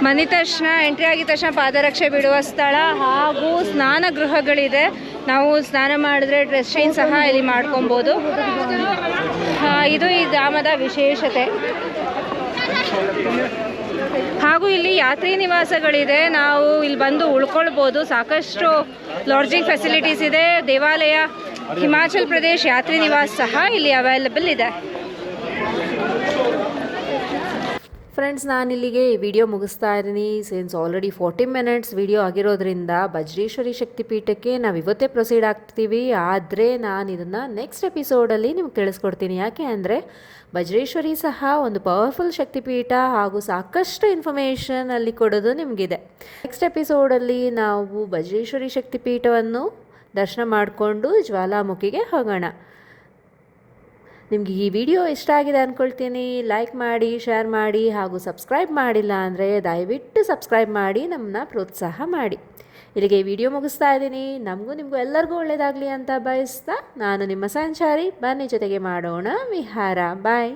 ಮನೆ ತಕ್ಷಣ ಎಂಟ್ರಿ ಆಗಿದ ತಕ್ಷಣ ಪಾದರಕ್ಷೆ ಬಿಡುವ ಸ್ಥಳ ಹಾಗೂ ಸ್ನಾನ ಗೃಹಗಳಿದೆ. ನಾವು ಸ್ನಾನ ಮಾಡಿದ್ರೆ ಡ್ರೆಸ್ ಚೇಂಜ್ ಸಹ ಇಲ್ಲಿ ಮಾಡ್ಕೊಬೋದು. ಇದು ಈ ಧಾಮದ ವಿಶೇಷತೆ. ಹಾಗೂ ಇಲ್ಲಿ ಯಾತ್ರಿ ನಿವಾಸಗಳಿದೆ, ನಾವು ಇಲ್ಲಿ ಬಂದು ಉಳ್ಕೊಳ್ಬೋದು. ಸಾಕಷ್ಟು ಲಾಡ್ಜಿಂಗ್ ಫೆಸಿಲಿಟೀಸ್ ಇದೆ. ದೇವಾಲಯ ಹಿಮಾಚಲ್ ಪ್ರದೇಶ್ ಯಾತ್ರಿ ನಿವಾಸ್ ಸಹ ಇಲ್ಲಿ ಅವೈಲಬಲ್ ಇದೆ. ಫ್ರೆಂಡ್ಸ್, ನಾನಿಲ್ಲಿಗೆ ಈ ವಿಡಿಯೋ ಮುಗಿಸ್ತಾ ಇದ್ದೀನಿ. ಸಿನ್ಸ್ ಆಲ್ರೆಡಿ 40 ಮಿನಿಟ್ಸ್ ವಿಡಿಯೋ ಆಗಿರೋದ್ರಿಂದ ಬಜ್ರೇಶ್ವರಿ ಶಕ್ತಿಪೀಠಕ್ಕೆ ನಾವು ಇವತ್ತೇ ಪ್ರೊಸೀಡ್ ಆಗ್ತೀವಿ. ಆದರೆ ನಾನು ಇದನ್ನು ನೆಕ್ಸ್ಟ್ ಎಪಿಸೋಡಲ್ಲಿ ನಿಮ್ಗೆ ತಿಳಿಸ್ಕೊಡ್ತೀನಿ. ಯಾಕೆ ಅಂದರೆ ಬಜ್ರೇಶ್ವರಿ ಸಹ ಒಂದು ಪವರ್ಫುಲ್ ಶಕ್ತಿಪೀಠ ಹಾಗೂ ಸಾಕಷ್ಟು ಇನ್ಫಾರ್ಮೇಷನ್ ಅಲ್ಲಿ ಕೊಡೋದು ನಿಮಗಿದೆ. ನೆಕ್ಸ್ಟ್ ಎಪಿಸೋಡಲ್ಲಿ ನಾವು ಬಜ್ರೇಶ್ವರಿ ಶಕ್ತಿಪೀಠವನ್ನು ದರ್ಶನ ಮಾಡಿಕೊಂಡು ಜ್ವಾಲಾಮುಖಿಗೆ ಹೋಗೋಣ. ನಿಮಗೆ ಈ ವಿಡಿಯೋ ಇಷ್ಟ ಆಗಿದೆ ಅಂದ್ಕೊಳ್ತೀನಿ. ಲೈಕ್ ಮಾಡಿ, ಶೇರ್ ಮಾಡಿ ಹಾಗೂ ಸಬ್ಸ್ಕ್ರೈಬ್ ಮಾಡಿಲ್ಲ ಅಂದರೆ ದಯವಿಟ್ಟು ಸಬ್ಸ್ಕ್ರೈಬ್ ಮಾಡಿ ನಮ್ಮನ್ನ ಪ್ರೋತ್ಸಾಹ ಮಾಡಿ. ಇಲ್ಲಿಗೆ ಈ ವಿಡಿಯೋ ಮುಗಿಸ್ತಾ ಇದ್ದೀನಿ. ನಮಗೂ ನಿಮಗೂ ಎಲ್ಲರಿಗೂ ಒಳ್ಳೆಯದಾಗಲಿ ಅಂತ ಬಯಸ್ತಾ ನಾನು ನಿಮ್ಮ ಸಂಚಾರಿ. ಬನ್ನಿ ಜೊತೆಗೆ ಮಾಡೋಣ ವಿಹಾರ. ಬಾಯ್.